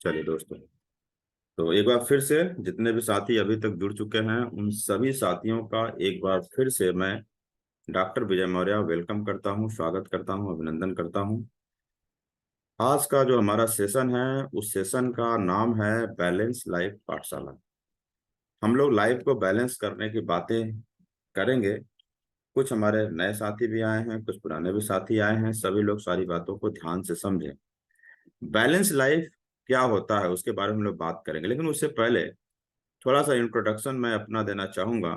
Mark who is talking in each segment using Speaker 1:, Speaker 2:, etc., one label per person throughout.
Speaker 1: चलिए दोस्तों, तो एक बार फिर से जितने भी साथी अभी तक जुड़ चुके हैं उन सभी साथियों का एक बार फिर से मैं डॉक्टर विजय मौर्य वेलकम करता हूं, स्वागत करता हूं, अभिनंदन करता हूं। आज का जो हमारा सेशन है उस सेशन का नाम है बैलेंस लाइफ पाठशाला। हम लोग लाइफ को बैलेंस करने की बातें करेंगे। कुछ हमारे नए साथी भी आए हैं, कुछ पुराने भी साथी आए हैं, सभी लोग सारी बातों को ध्यान से समझें। बैलेंस लाइफ क्या होता है उसके बारे में हम लोग बात करेंगे, लेकिन उससे पहले थोड़ा सा इंट्रोडक्शन मैं अपना देना चाहूँगा।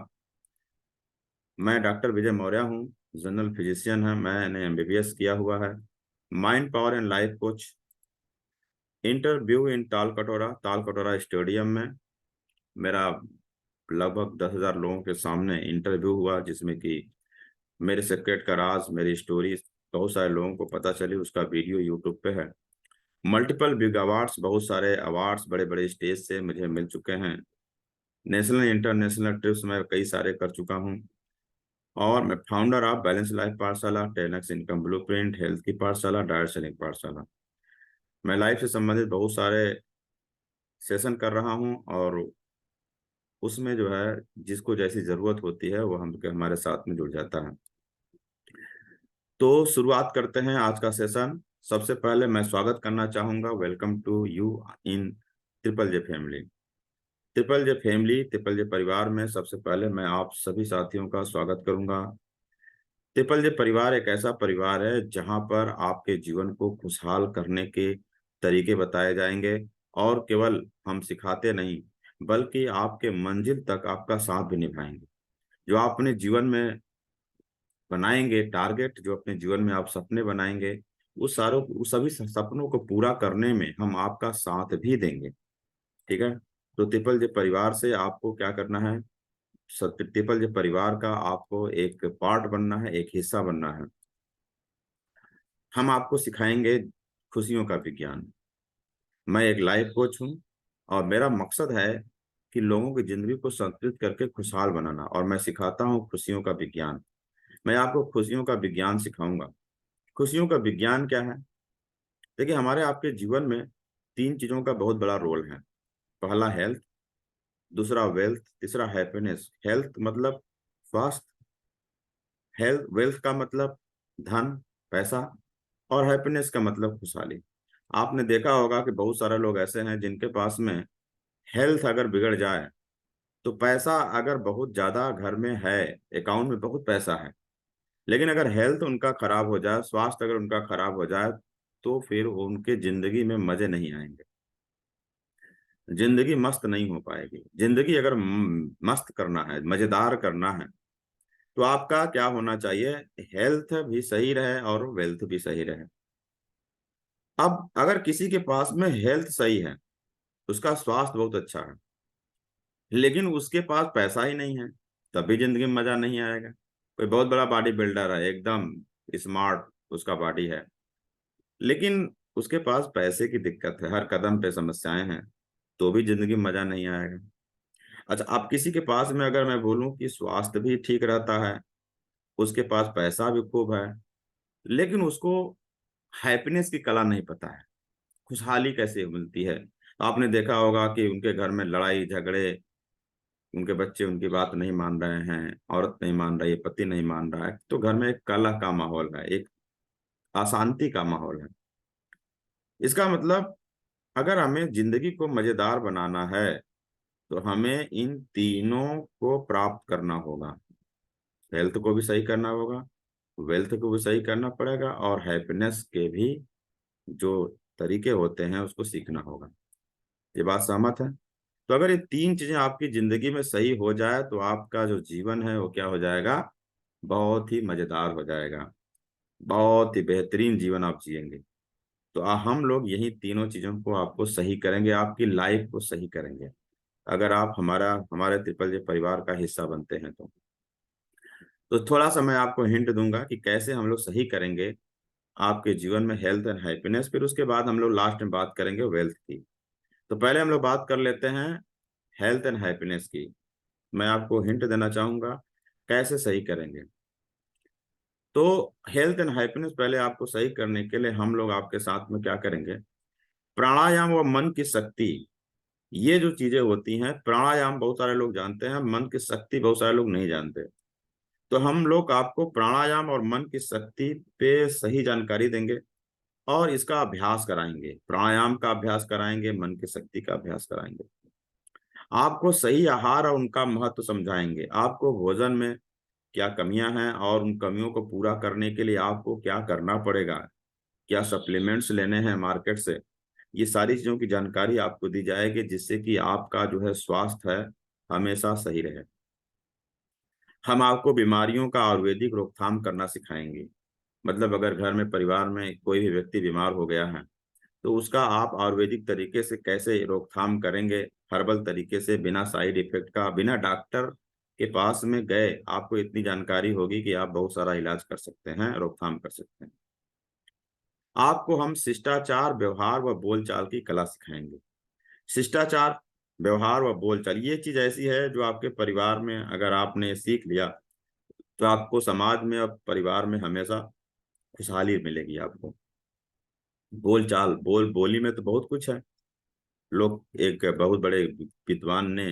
Speaker 1: मैं डॉक्टर विजय मौर्य हूँ, जनरल फिजिशियन है, मैंने एमबीबीएस किया हुआ है। Mind power and life coach. Interview in ताल कटोरा स्टेडियम में मेरा लगभग 10,000 लोगों के सामने इंटरव्यू हुआ, जिसमें कि मेरे सीक्रेट का राज, मेरी स्टोरी बहुत सारे लोगों को पता चली। उसका वीडियो यूट्यूब पे है। मल्टीपल बिग अवार्ड्स, बहुत सारे अवार्ड्स बड़े बड़े स्टेज से मुझे मिल चुके हैं। नेशनल इंटरनेशनल ट्रिप्स मैं कई सारे कर चुका हूँ। और मैं फाउंडर ऑफ बैलेंस लाइफ पाठशाला, 10x इनकम ब्लूप्रिंट, हेल्थ की पाठशाला, डायट सेलिंग पाठशाला। मैं लाइफ से संबंधित बहुत सारे सेशन कर रहा हूँ, और उसमें जो है जिसको जैसी जरूरत होती है वो हम हमारे साथ में जुड़ जाता है। तो शुरुआत करते हैं आज का सेशन। सबसे पहले मैं स्वागत करना चाहूंगा, welcome to you in triple J family. Triple J family, triple J परिवार में सबसे पहले मैं आप सभी साथियों का स्वागत करूंगा। ट्रिपल जे परिवार एक ऐसा परिवार है जहां पर आपके जीवन को खुशहाल करने के तरीके बताए जाएंगे, और केवल हम सिखाते नहीं बल्कि आपके मंजिल तक आपका साथ भी निभाएंगे। जो आप अपने जीवन में बनाएंगे टारगेट, जो अपने जीवन में आप सपने बनाएंगे, उस सभी सपनों को पूरा करने में हम आपका साथ भी देंगे। ठीक है। तो ट्रिपल जे परिवार से आपको क्या करना है, ट्रिपल जे परिवार का आपको एक पार्ट बनना है, एक हिस्सा बनना है। हम आपको सिखाएंगे खुशियों का विज्ञान। मैं एक लाइफ कोच हूँ, और मेरा मकसद है कि लोगों की जिंदगी को संतुलित करके खुशहाल बनाना, और मैं सिखाता हूँ खुशियों का विज्ञान। मैं आपको खुशियों का विज्ञान सिखाऊंगा। खुशियों का विज्ञान क्या है? देखिए, हमारे आपके जीवन में तीन चीजों का बहुत बड़ा रोल है। पहला हेल्थ, दूसरा वेल्थ, तीसरा हैप्पीनेस। हेल्थ मतलब स्वास्थ्य, हेल्थ वेल्थ का मतलब धन, पैसा, और हैप्पीनेस का मतलब खुशहाली। आपने देखा होगा कि बहुत सारे लोग ऐसे हैं जिनके पास में हेल्थ अगर बिगड़ जाए, तो पैसा अगर बहुत ज्यादा घर में है, अकाउंट में बहुत पैसा है, लेकिन अगर हेल्थ उनका खराब हो जाए, स्वास्थ्य अगर उनका खराब हो जाए, तो फिर उनके जिंदगी में मजे नहीं आएंगे, जिंदगी मस्त नहीं हो पाएगी। जिंदगी अगर मस्त करना है, मजेदार करना है, तो आपका क्या होना चाहिए? हेल्थ भी सही रहे और वेल्थ भी सही रहे। अब अगर किसी के पास में हेल्थ सही है, उसका स्वास्थ्य बहुत अच्छा है, लेकिन उसके पास पैसा ही नहीं है, तभी जिंदगी में मजा नहीं आएगा। कोई बहुत बड़ा बॉडी बिल्डर है, एकदम स्मार्ट उसका बॉडी है, लेकिन उसके पास पैसे की दिक्कत है, हर कदम पे समस्याएं हैं, तो भी जिंदगी में मजा नहीं आएगा। अच्छा, आप किसी के पास में अगर मैं बोलूं कि स्वास्थ्य भी ठीक रहता है, उसके पास पैसा भी खूब है, लेकिन उसको हैप्पीनेस की कला नहीं पता है, खुशहाली कैसे मिलती है। तो आपने देखा होगा कि उनके घर में लड़ाई झगड़े, उनके बच्चे उनकी बात नहीं मान रहे हैं, औरत नहीं मान रही है, पति नहीं मान रहा है, तो घर में एक कलह का माहौल है, एक अशांति का माहौल है। इसका मतलब अगर हमें जिंदगी को मजेदार बनाना है, तो हमें इन तीनों को प्राप्त करना होगा। हेल्थ को भी सही करना होगा, वेल्थ को भी सही करना पड़ेगा, और हैप्पीनेस के भी जो तरीके होते हैं उसको सीखना होगा। ये बात सहमत है? तो अगर ये तीन चीजें आपकी जिंदगी में सही हो जाए, तो आपका जो जीवन है वो क्या हो जाएगा? बहुत ही मजेदार हो जाएगा, बहुत ही बेहतरीन जीवन आप जिएंगे। तो हम लोग यही तीनों चीजों को आपको सही करेंगे, आपकी लाइफ को सही करेंगे, अगर आप हमारे ट्रिपल जे परिवार का हिस्सा बनते हैं तो थोड़ा सा मैं आपको हिंट दूंगा कि कैसे हम लोग सही करेंगे आपके जीवन में हेल्थ एंड हैप्पीनेस। फिर उसके बाद हम लोग लास्ट में बात करेंगे वेल्थ की। तो पहले हम लोग बात कर लेते हैं हेल्थ एंड हैप्पीनेस की। मैं आपको हिंट देना चाहूंगा कैसे सही करेंगे। तो हेल्थ एंड हैप्पीनेस पहले आपको सही करने के लिए हम लोग आपके साथ में क्या करेंगे, प्राणायाम व मन की शक्ति, ये जो चीजें होती हैं, प्राणायाम बहुत सारे लोग जानते हैं, मन की शक्ति बहुत सारे लोग नहीं जानते। तो हम लोग आपको प्राणायाम और मन की शक्ति पे सही जानकारी देंगे और इसका अभ्यास कराएंगे। प्राणायाम का अभ्यास कराएंगे, मन की शक्ति का अभ्यास कराएंगे। आपको सही आहार और उनका महत्व समझाएंगे। आपको भोजन में क्या कमियां हैं और उन कमियों को पूरा करने के लिए आपको क्या करना पड़ेगा, क्या सप्लीमेंट्स लेने हैं मार्केट से, ये सारी चीजों की जानकारी आपको दी जाएगी, जिससे कि आपका जो है स्वास्थ्य है हमेशा सही रहे। हम आपको बीमारियों का आयुर्वेदिक रोकथाम करना सिखाएंगे। मतलब अगर घर में परिवार में कोई भी व्यक्ति बीमार हो गया है तो उसका आप आयुर्वेदिक तरीके से कैसे रोकथाम करेंगे, हर्बल तरीके से, बिना साइड इफेक्ट का, बिना डॉक्टर के पास में गए, आपको इतनी जानकारी होगी कि आप बहुत सारा इलाज कर सकते हैं, रोकथाम कर सकते हैं। आपको हम शिष्टाचार, व्यवहार व बोलचाल की कला सिखाएंगे। शिष्टाचार, व्यवहार व बोलचाल, ये चीज ऐसी है जो आपके परिवार में अगर आपने सीख लिया तो आपको समाज में और परिवार में हमेशा खुशहाली मिलेगी आपको। बोलचाल, बोली में तो बहुत कुछ है। लोग, एक बहुत बड़े विद्वान ने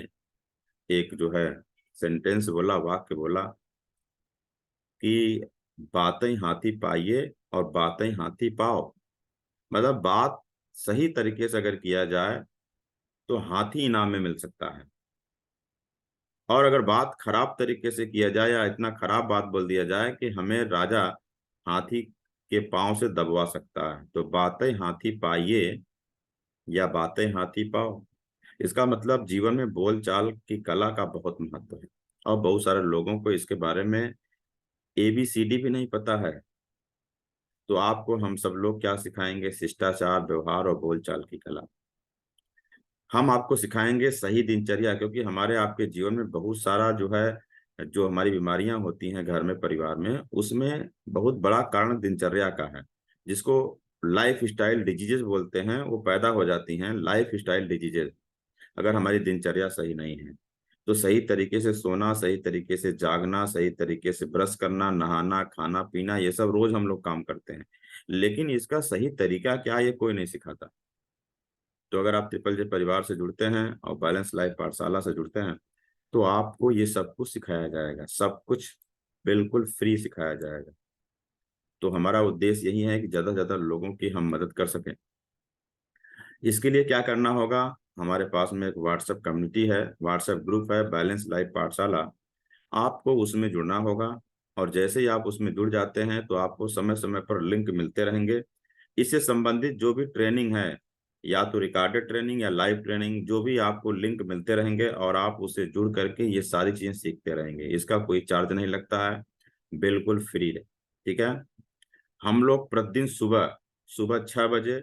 Speaker 1: एक जो है सेंटेंस बोला, वाक्य बोला कि बातें हाथी पाइए और बातें हाथी पाओ। मतलब बात सही तरीके से अगर किया जाए तो हाथी इनाम में मिल सकता है, और अगर बात खराब तरीके से किया जाए या इतना खराब बात बोल दिया जाए कि हमें राजा हाथी के पांव से दबवा सकता है, तो बातें हाथी पाइए या बातें हाथी पाओ। इसका मतलब जीवन में बोलचाल की कला का बहुत महत्व है, और बहुत सारे लोगों को इसके बारे में ABCD भी नहीं पता है। तो आपको हम सब लोग क्या सिखाएंगे? शिष्टाचार, व्यवहार और बोलचाल की कला। हम आपको सिखाएंगे सही दिनचर्या, क्योंकि हमारे आपके जीवन में बहुत सारा जो है, जो हमारी बीमारियां होती हैं घर में परिवार में, उसमें बहुत बड़ा कारण दिनचर्या का है, जिसको लाइफ स्टाइल डिजीजेस बोलते हैं। वो पैदा हो जाती हैं लाइफ स्टाइल डिजीजेस अगर हमारी दिनचर्या सही नहीं है। तो सही तरीके से सोना, सही तरीके से जागना, सही तरीके से ब्रश करना, नहाना, खाना पीना, ये सब रोज हम लोग काम करते हैं, लेकिन इसका सही तरीका क्या है ये कोई नहीं सिखाता। तो अगर आप ट्रिपल जे परिवार से जुड़ते हैं और बैलेंस लाइफ पाठशाला से जुड़ते हैं तो आपको ये सब कुछ सिखाया जाएगा, सब कुछ बिल्कुल फ्री सिखाया जाएगा। तो हमारा उद्देश्य यही है कि ज्यादा से ज्यादा लोगों की हम मदद कर सकें। इसके लिए क्या करना होगा? हमारे पास में एक व्हाट्सएप कम्युनिटी है, व्हाट्सएप ग्रुप है, बैलेंस लाइफ पाठशाला। आपको उसमें जुड़ना होगा, और जैसे ही आप उसमें जुड़ जाते हैं तो आपको समय समय पर लिंक मिलते रहेंगे। इससे संबंधित जो भी ट्रेनिंग है, या तो रिकॉर्डेड ट्रेनिंग या लाइव ट्रेनिंग, जो भी आपको लिंक मिलते रहेंगे और आप उससे जुड़ करके ये सारी चीजें सीखते रहेंगे। इसका कोई चार्ज नहीं लगता है, बिल्कुल फ्री है। ठीक है। हम लोग प्रतिदिन सुबह सुबह 6 बजे,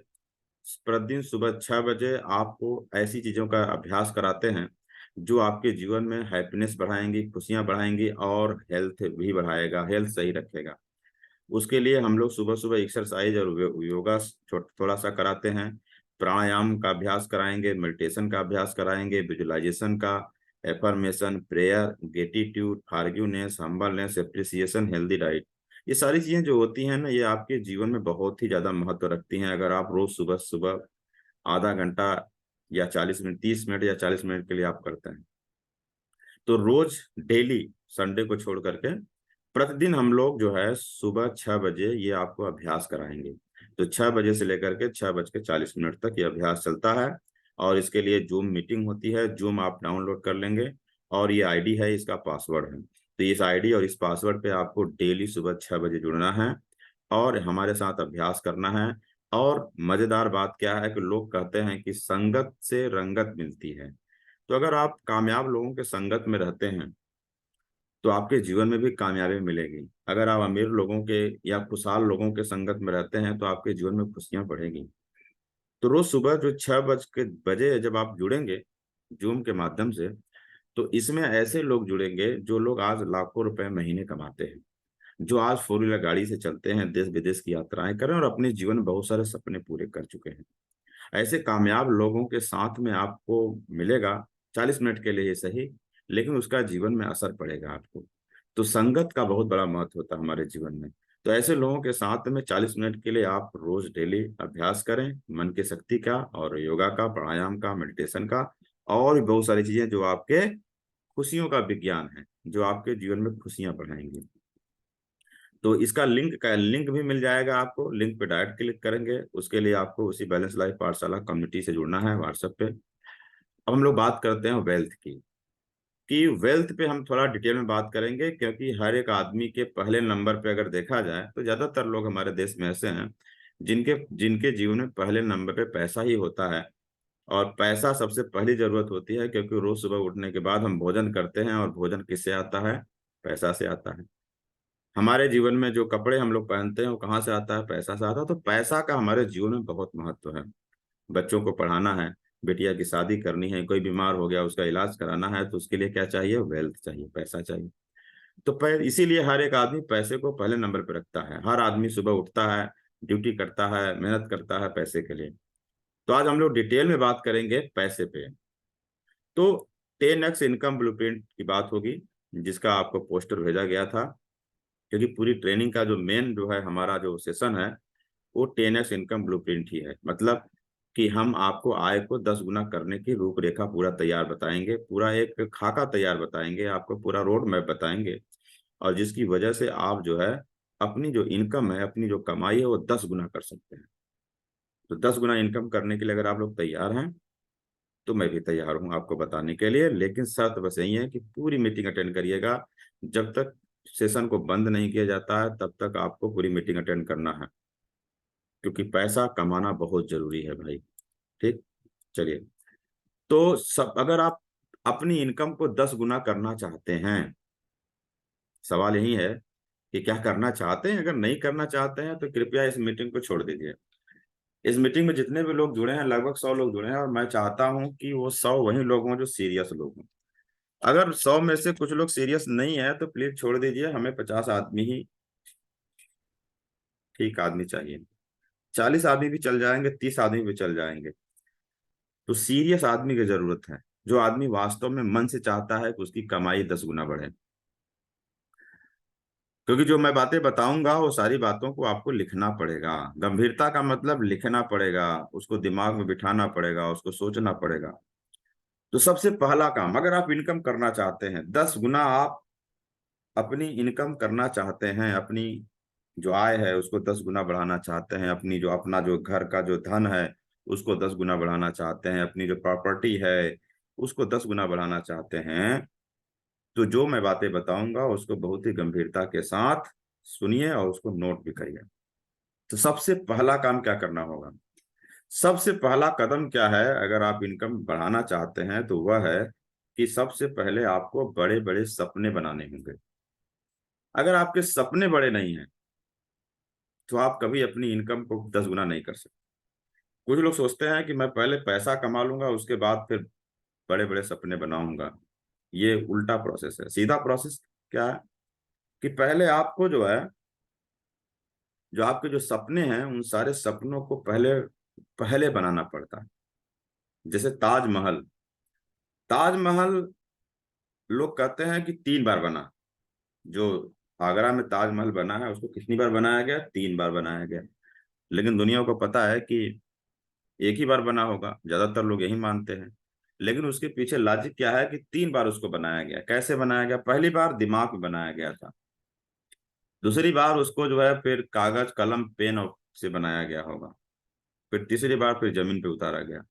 Speaker 1: प्रतिदिन सुबह 6 बजे आपको ऐसी चीजों का अभ्यास कराते हैं जो आपके जीवन में हैप्पीनेस बढ़ाएंगी, खुशियां बढ़ाएंगी, और हेल्थ भी बढ़ाएगा, हेल्थ सही रखेगा। उसके लिए हम लोग सुबह सुबह एक्सरसाइज और योगा थोड़ा सा कराते हैं। प्राणायाम का अभ्यास कराएंगे, मेडिटेशन का अभ्यास कराएंगे, विजुअलाइजेशन का, affirmation, prayer, gratitude, forgiveness, humbleness, appreciation, healthy diet. ये सारी चीजें जो होती हैं ना, ये आपके जीवन में बहुत ही ज्यादा महत्व रखती हैं। अगर आप रोज सुबह सुबह आधा घंटा या 40 मिनट, 30 मिनट या 40 मिनट के लिए आप करते हैं, तो रोज डेली, संडे को छोड़ करके प्रतिदिन हम लोग जो है सुबह 6 बजे ये आपको अभ्यास कराएंगे। तो 6 बजे से लेकर के 6:40 तक ये अभ्यास चलता है, और इसके लिए जूम मीटिंग होती है। जूम आप डाउनलोड कर लेंगे, और ये आईडी है, इसका पासवर्ड है। तो इस आईडी और इस पासवर्ड पे आपको डेली सुबह 6 बजे जुड़ना है और हमारे साथ अभ्यास करना है। और मजेदार बात क्या है कि लोग कहते हैं कि संगत से रंगत मिलती है। तो अगर आप कामयाब लोगों के संगत में रहते हैं तो आपके जीवन में भी कामयाबी मिलेगी। अगर आप अमीर लोगों के या खुशहाल लोगों के संगत में रहते हैं तो आपके जीवन में खुशियां बढ़ेगी। तो रोज सुबह जो 6 बजे जब आप जुड़ेंगे जूम के माध्यम से, तो इसमें ऐसे लोग जुड़ेंगे जो लोग आज लाखों रुपए महीने कमाते हैं, जो आज 4 व्हीलर गाड़ी से चलते हैं, देश विदेश की यात्राएं करें और अपने जीवन में बहुत सारे सपने पूरे कर चुके हैं। ऐसे कामयाब लोगों के साथ में आपको मिलेगा, 40 मिनट के लिए ही सही, लेकिन उसका जीवन में असर पड़ेगा आपको। तो संगत का बहुत बड़ा महत्व होता है हमारे जीवन में। तो ऐसे लोगों के साथ में 40 मिनट के लिए आप रोज डेली अभ्यास करें, मन की शक्ति का और योगा का, प्राणायाम का, मेडिटेशन का, और भी बहुत सारी चीजें जो आपके खुशियों का विज्ञान है, जो आपके जीवन में खुशियां बढ़ाएंगी। तो इसका लिंक भी मिल जाएगा आपको। लिंक पे डायरेक्ट क्लिक करेंगे, उसके लिए आपको उसी बैलेंस लाइफ पाठशाला कम्युनिटी से जुड़ना है व्हाट्सएप पे। अब हम लोग बात करते हैं वेल्थ की, कि वेल्थ पे हम थोड़ा डिटेल में बात करेंगे, क्योंकि हर एक आदमी के पहले नंबर पे अगर देखा जाए तो ज्यादातर लोग हमारे देश में ऐसे हैं जिनके जिनके जीवन में पहले नंबर पे पैसा ही होता है। और पैसा सबसे पहली जरूरत होती है, क्योंकि रोज सुबह उठने के बाद हम भोजन करते हैं, और भोजन किससे आता है? पैसा से आता है। हमारे जीवन में जो कपड़े हम लोग पहनते हैं वो कहाँ से आता है? पैसा से आता है। तो पैसा का हमारे जीवन में बहुत महत्व है। बच्चों को पढ़ाना है, बिटिया की शादी करनी है, कोई बीमार हो गया उसका इलाज कराना है, तो उसके लिए क्या चाहिए? वेल्थ चाहिए, पैसा चाहिए। तो इसीलिए हर एक आदमी पैसे को पहले नंबर पर रखता है। हर आदमी सुबह उठता है, ड्यूटी करता है, मेहनत करता है पैसे के लिए। तो आज हम लोग डिटेल में बात करेंगे पैसे पे। तो 10x इनकम ब्लूप्रिंट की बात होगी, जिसका आपको पोस्टर भेजा गया था, क्योंकि पूरी ट्रेनिंग का जो मेन जो है हमारा जो सेशन है वो 10x इनकम ब्लूप्रिंट ही है। मतलब कि हम आपको आय को 10 गुना करने की रूपरेखा पूरा तैयार बताएंगे, पूरा एक खाका तैयार बताएंगे, आपको पूरा रोड मैप बताएंगे, और जिसकी वजह से आप जो है अपनी जो इनकम है, अपनी जो कमाई है वो 10 गुना कर सकते हैं। तो 10 गुना इनकम करने के लिए अगर आप लोग तैयार हैं तो मैं भी तैयार हूं आपको बताने के लिए। लेकिन शर्त बस यही है कि पूरी मीटिंग अटेंड करिएगा। जब तक सेशन को बंद नहीं किया जाता है तब तक आपको पूरी मीटिंग अटेंड करना है, क्योंकि पैसा कमाना बहुत जरूरी है भाई। ठीक, चलिए। तो सब अगर आप अपनी इनकम को 10 गुना करना चाहते हैं, सवाल यही है कि क्या करना चाहते हैं? अगर नहीं करना चाहते हैं तो कृपया इस मीटिंग को छोड़ दीजिए। इस मीटिंग में जितने भी लोग जुड़े हैं, लगभग 100 लोग जुड़े हैं, और मैं चाहता हूं कि वो 100 वही लोग हों जो सीरियस लोग हों। अगर 100 में से कुछ लोग सीरियस नहीं है तो प्लीज छोड़ दीजिए। हमें 50 आदमी ही ठीक आदमी चाहिए। 40 आदमी भी चल जाएंगे, 30 आदमी भी चल जाएंगे। तो सीरियस आदमी की जरूरत है, जो आदमी वास्तव में मन से चाहता है कि उसकी कमाई 10 गुना बढ़े। क्योंकि जो मैं बातें बताऊंगा वो सारी बातों को आपको लिखना पड़ेगा। गंभीरता का मतलब लिखना पड़ेगा, उसको दिमाग में बिठाना पड़ेगा, उसको सोचना पड़ेगा। तो सबसे पहला काम, अगर आप इनकम करना चाहते हैं 10 गुना, आप अपनी इनकम करना चाहते हैं, अपनी जो आय है उसको 10 गुना बढ़ाना चाहते हैं, अपनी जो अपना जो घर का जो धन है उसको 10 गुना बढ़ाना चाहते हैं, अपनी जो प्रॉपर्टी है उसको 10 गुना बढ़ाना चाहते हैं, तो जो मैं बातें बताऊंगा उसको बहुत ही गंभीरता के साथ सुनिए और उसको नोट भी करिए। तो सबसे पहला काम क्या करना होगा? सबसे पहला कदम क्या है अगर आप इनकम बढ़ाना चाहते हैं? तो वह है कि सबसे पहले आपको बड़े बड़े सपने बनाने होंगे। अगर आपके सपने बड़े नहीं हैं तो आप कभी अपनी इनकम को 10 गुना नहीं कर सकते। कुछ लोग सोचते हैं कि मैं पहले पैसा कमा लूंगा उसके बाद फिर बड़े बड़े सपने बनाऊंगा। ये उल्टा प्रोसेस है। सीधा प्रोसेस क्या है कि पहले आपको जो है, जो आपके जो सपने हैं उन सारे सपनों को पहले पहले बनाना पड़ता है। जैसे ताजमहल, ताजमहल लोग कहते हैं कि 3 बार बना। जो आगरा में ताजमहल बना है उसको कितनी बार बनाया गया? 3 बार बनाया गया। लेकिन दुनिया को पता है कि एक ही बार बना होगा, ज्यादातर लोग यही मानते हैं। लेकिन उसके पीछे लॉजिक क्या है कि 3 बार उसको बनाया गया। कैसे बनाया गया? पहली बार दिमाग में बनाया गया था, दूसरी बार उसको जो है फिर कागज कलम पेन और से बनाया गया होगा, फिर तीसरी बार फिर जमीन पे उतारा गया।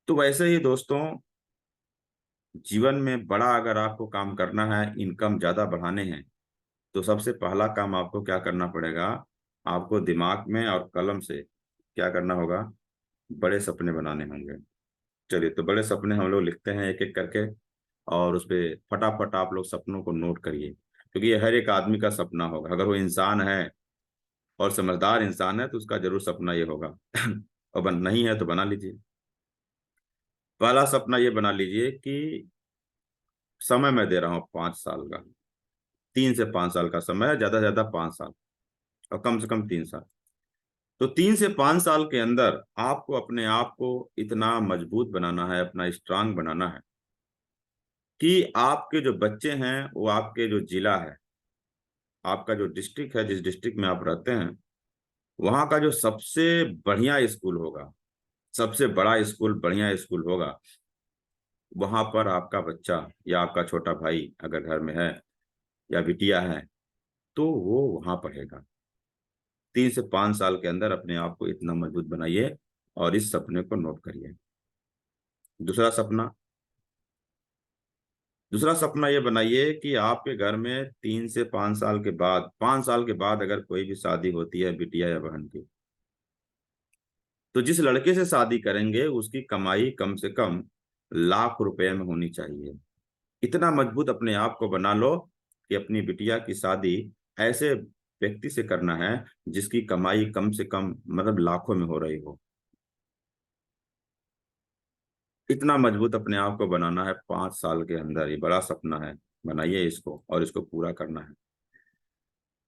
Speaker 1: तो वैसे ही दोस्तों, जीवन में बड़ा अगर आपको काम करना है, इनकम ज्यादा बढ़ाने हैं, तो सबसे पहला काम आपको क्या करना पड़ेगा? आपको दिमाग में और कलम से क्या करना होगा? बड़े सपने बनाने होंगे। चलिए, तो बड़े सपने हम लोग लिखते हैं एक एक करके, और उस पे फटाफट आप लोग सपनों को नोट करिए, क्योंकि ये हर एक आदमी का सपना होगा। अगर वो इंसान है और समझदार इंसान है तो उसका जरूर सपना ये होगा। और नहीं है तो बना लीजिए। पहला सपना ये बना लीजिए कि समय मैं दे रहा हूँ 5 साल का, 3 से 5 साल का समय है, ज्यादा से ज्यादा 5 साल, और कम से कम 3 साल। तो 3 से 5 साल के अंदर आपको अपने आप को इतना मजबूत बनाना है, अपना स्ट्रांग बनाना है, कि आपके जो बच्चे हैं वो आपके जो जिला है आपका जो डिस्ट्रिक्ट है, जिस डिस्ट्रिक्ट में आप रहते हैं, वहां का जो सबसे बढ़िया स्कूल होगा, सबसे बड़ा स्कूल, बढ़िया स्कूल होगा, वहां पर आपका बच्चा या आपका छोटा भाई अगर घर में है या बिटिया है, तो वो वहां पढ़ेगा। 3 से 5 साल के अंदर अपने आप को इतना मजबूत बनाइए और इस सपने को नोट करिए। दूसरा सपना, दूसरा सपना ये बनाइए कि आपके घर में 3 से 5 साल के बाद, 5 साल के बाद अगर कोई भी शादी होती है बिटिया या बहन की, तो जिस लड़के से शादी करेंगे उसकी कमाई कम से कम लाख रुपए में होनी चाहिए। इतना मजबूत अपने आप को बना लो कि अपनी बिटिया की शादी ऐसे व्यक्ति से करना है जिसकी कमाई कम से कम मतलब लाखों में हो रही हो। इतना मजबूत अपने आप को बनाना है 5 साल के अंदर। ये बड़ा सपना है, बनाइए इसको और इसको पूरा करना है।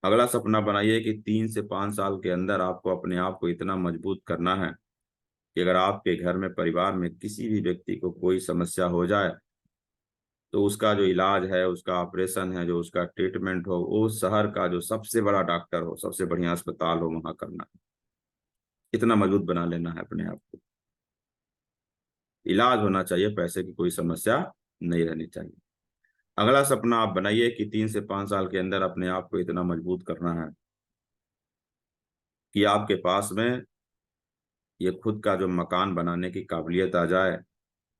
Speaker 1: अगला सपना बनाइए कि 3 से 5 साल के अंदर आपको अपने आप को इतना मजबूत करना है कि अगर आपके घर में, परिवार में किसी भी व्यक्ति को कोई समस्या हो जाए, तो उसका जो इलाज है, उसका ऑपरेशन है, जो उसका ट्रीटमेंट हो, वो शहर का जो सबसे बड़ा डॉक्टर हो, सबसे बढ़िया अस्पताल हो, वहां करना है। इतना मजबूत बना लेना है अपने आप को। इलाज होना चाहिए, पैसे की कोई समस्या नहीं रहनी चाहिए। अगला सपना आप बनाइए कि 3 से 5 साल के अंदर अपने आप को इतना मजबूत करना है कि आपके पास में ये खुद का जो मकान बनाने की काबिलियत आ जाए।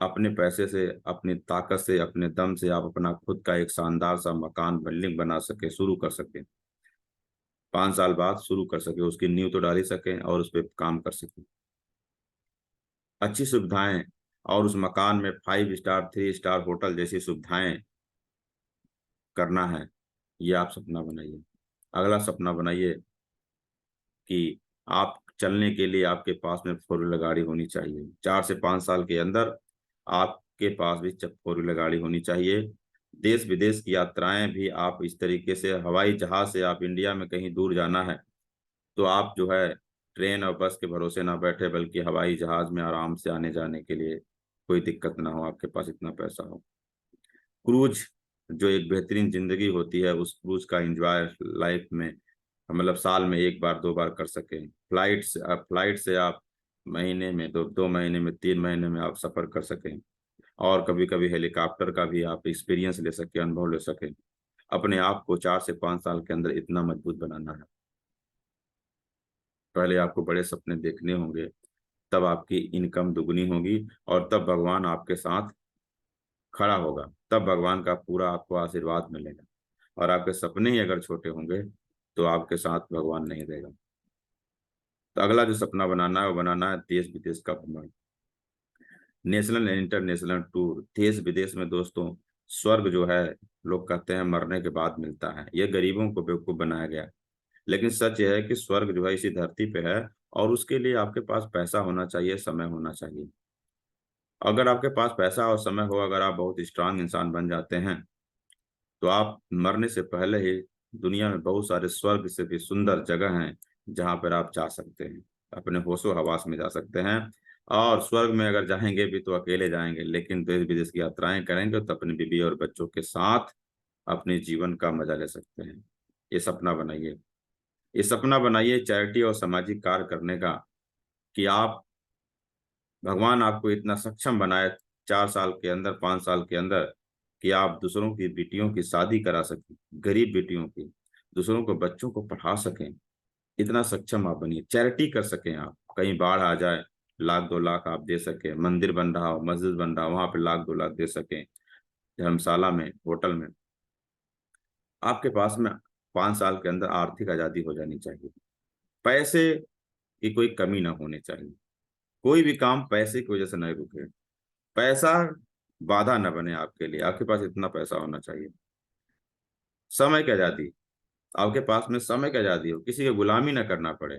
Speaker 1: अपने पैसे से, अपनी ताकत से, अपने दम से आप अपना खुद का एक शानदार सा मकान, बिल्डिंग बना सके, शुरू कर सके। 5 साल बाद शुरू कर सके, उसकी नींव तो डाल ही सके और उस पर काम कर सके। अच्छी सुविधाएं, और उस मकान में 5 स्टार, 3 स्टार होटल जैसी सुविधाएं करना है। ये आप सपना बनाइए। अगला सपना बनाइए कि आप चलने के लिए आपके पास में 4 व्हीलर गाड़ी होनी चाहिए। 4 से 5 साल के अंदर आपके पास भी 4 व्हीलर गाड़ी होनी चाहिए। देश विदेश की यात्राएं भी आप इस तरीके से, हवाई जहाज से आप इंडिया में कहीं दूर जाना है तो आप जो है ट्रेन और बस के भरोसे ना बैठे, बल्कि हवाई जहाज में आराम से आने जाने के लिए कोई दिक्कत ना हो, आपके पास इतना पैसा हो। क्रूज जो एक बेहतरीन जिंदगी होती है, उस क्रूज का एंजॉय लाइफ में, मतलब साल में 1 बार 2 बार कर सकें। फ्लाइट से आप महीने में, 2 महीने में, 3 महीने में आप सफर कर सकें। और कभी कभी हेलीकॉप्टर का भी आप एक्सपीरियंस ले सकें, अनुभव ले सकें। अपने आप को 4 से 5 साल के अंदर इतना मजबूत बनाना है। पहले आपको बड़े सपने देखने होंगे, तब आपकी इनकम दुगनी होगी और तब भगवान आपके साथ खड़ा होगा, तब भगवान का पूरा आपको आशीर्वाद मिलेगा। और आपके सपने ही अगर छोटे होंगे तो आपके साथ भगवान नहीं रहेगा। तो अगला जो सपना बनाना है वो बनाना है देश विदेश का भ्रमण, नेशनल एंड इंटरनेशनल टूर। देश विदेश में दोस्तों, स्वर्ग जो है, लोग कहते हैं मरने के बाद मिलता है, ये गरीबों को बेवकूफ बनाया गया है। लेकिन सच यह है कि स्वर्ग जो है इसी धरती पे है, और उसके लिए आपके पास पैसा होना चाहिए, समय होना चाहिए। अगर आपके पास पैसा और समय हो, अगर आप बहुत स्ट्रांग इंसान बन जाते हैं, तो आप मरने से पहले ही दुनिया में बहुत सारे स्वर्ग से भी सुंदर जगह हैं जहां पर आप जा सकते हैं, अपने होशो हवास में जा सकते हैं। और स्वर्ग में अगर जाएंगे भी तो अकेले जाएंगे, लेकिन देश विदेश की यात्राएं करेंगे तो अपनी बीवी और बच्चों के साथ अपने जीवन का मजा ले सकते हैं। ये सपना बनाइए। ये सपना बनाइए चैरिटी और सामाजिक कार्य करने का, कि आप, भगवान आपको इतना सक्षम बनाए 4 साल के अंदर, 5 साल के अंदर, कि आप दूसरों की बेटियों की शादी करा सकें, गरीब बेटियों की, दूसरों को, बच्चों को पढ़ा सकें। इतना सक्षम आप बनिए, चैरिटी कर सकें। आप कहीं बाढ़ आ जाए, 1 लाख 2 लाख आप दे सकें। मंदिर बन रहा हो, मस्जिद बन रहा हो, वहां पे 1 लाख 2 लाख दे सकें। धर्मशाला में, होटल में। आपके पास में 5 साल के अंदर आर्थिक आजादी हो जानी चाहिए। पैसे की कोई कमी ना होनी चाहिए। कोई भी काम पैसे की वजह से नहीं रुके। पैसा बाधा न बने आपके लिए, आपके पास इतना पैसा होना चाहिए। समय की आजादी, आपके पास में समय की आजादी हो, किसी की गुलामी न करना पड़े।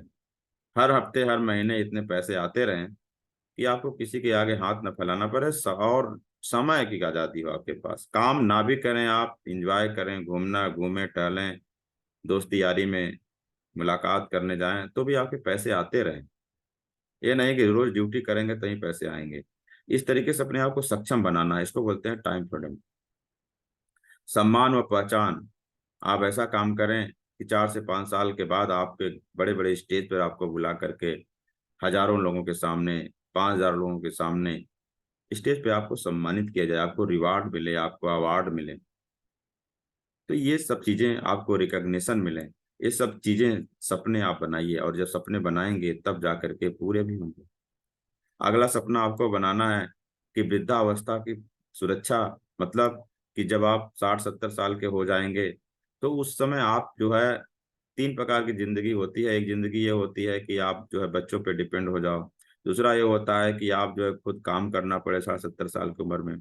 Speaker 1: हर हफ्ते, हर महीने इतने पैसे आते रहें कि आपको किसी के आगे हाथ न फैलाना पड़े। और समय की आजादी हो आपके पास, काम ना भी करें, आप इंजॉय करें, घूमना, घूमें, टहलें, दोस्ती यारी में मुलाकात करने जाएं, तो भी आपके पैसे आते रहें। ये नहीं कि रोज ड्यूटी करेंगे तभी पैसे आएंगे। इस तरीके से अपने आप को सक्षम बनाना है, इसको बोलते हैं टाइम फ्रीडम। सम्मान व पहचान, आप ऐसा काम करें कि 4 से 5 साल के बाद आपके बड़े बड़े स्टेज पर आपको बुला करके हजारों लोगों के सामने, 5,000 लोगों के सामने स्टेज पे आपको सम्मानित किया जाए, आपको रिवार्ड मिले, आपको अवार्ड मिले। तो ये सब चीजें, आपको रिकग्निशन मिले, ये सब चीजें सपने आप बनाइए, और जब सपने बनाएंगे तब जा करके पूरे भी होंगे। अगला सपना आपको बनाना है कि वृद्धावस्था की सुरक्षा, मतलब कि जब आप 60-70 साल के हो जाएंगे तो उस समय आप जो है, 3 प्रकार की जिंदगी होती है। एक जिंदगी ये होती है कि आप जो है बच्चों पे डिपेंड हो जाओ। दूसरा ये होता है कि आप जो है खुद काम करना पड़े 60-70 साल की उम्र में।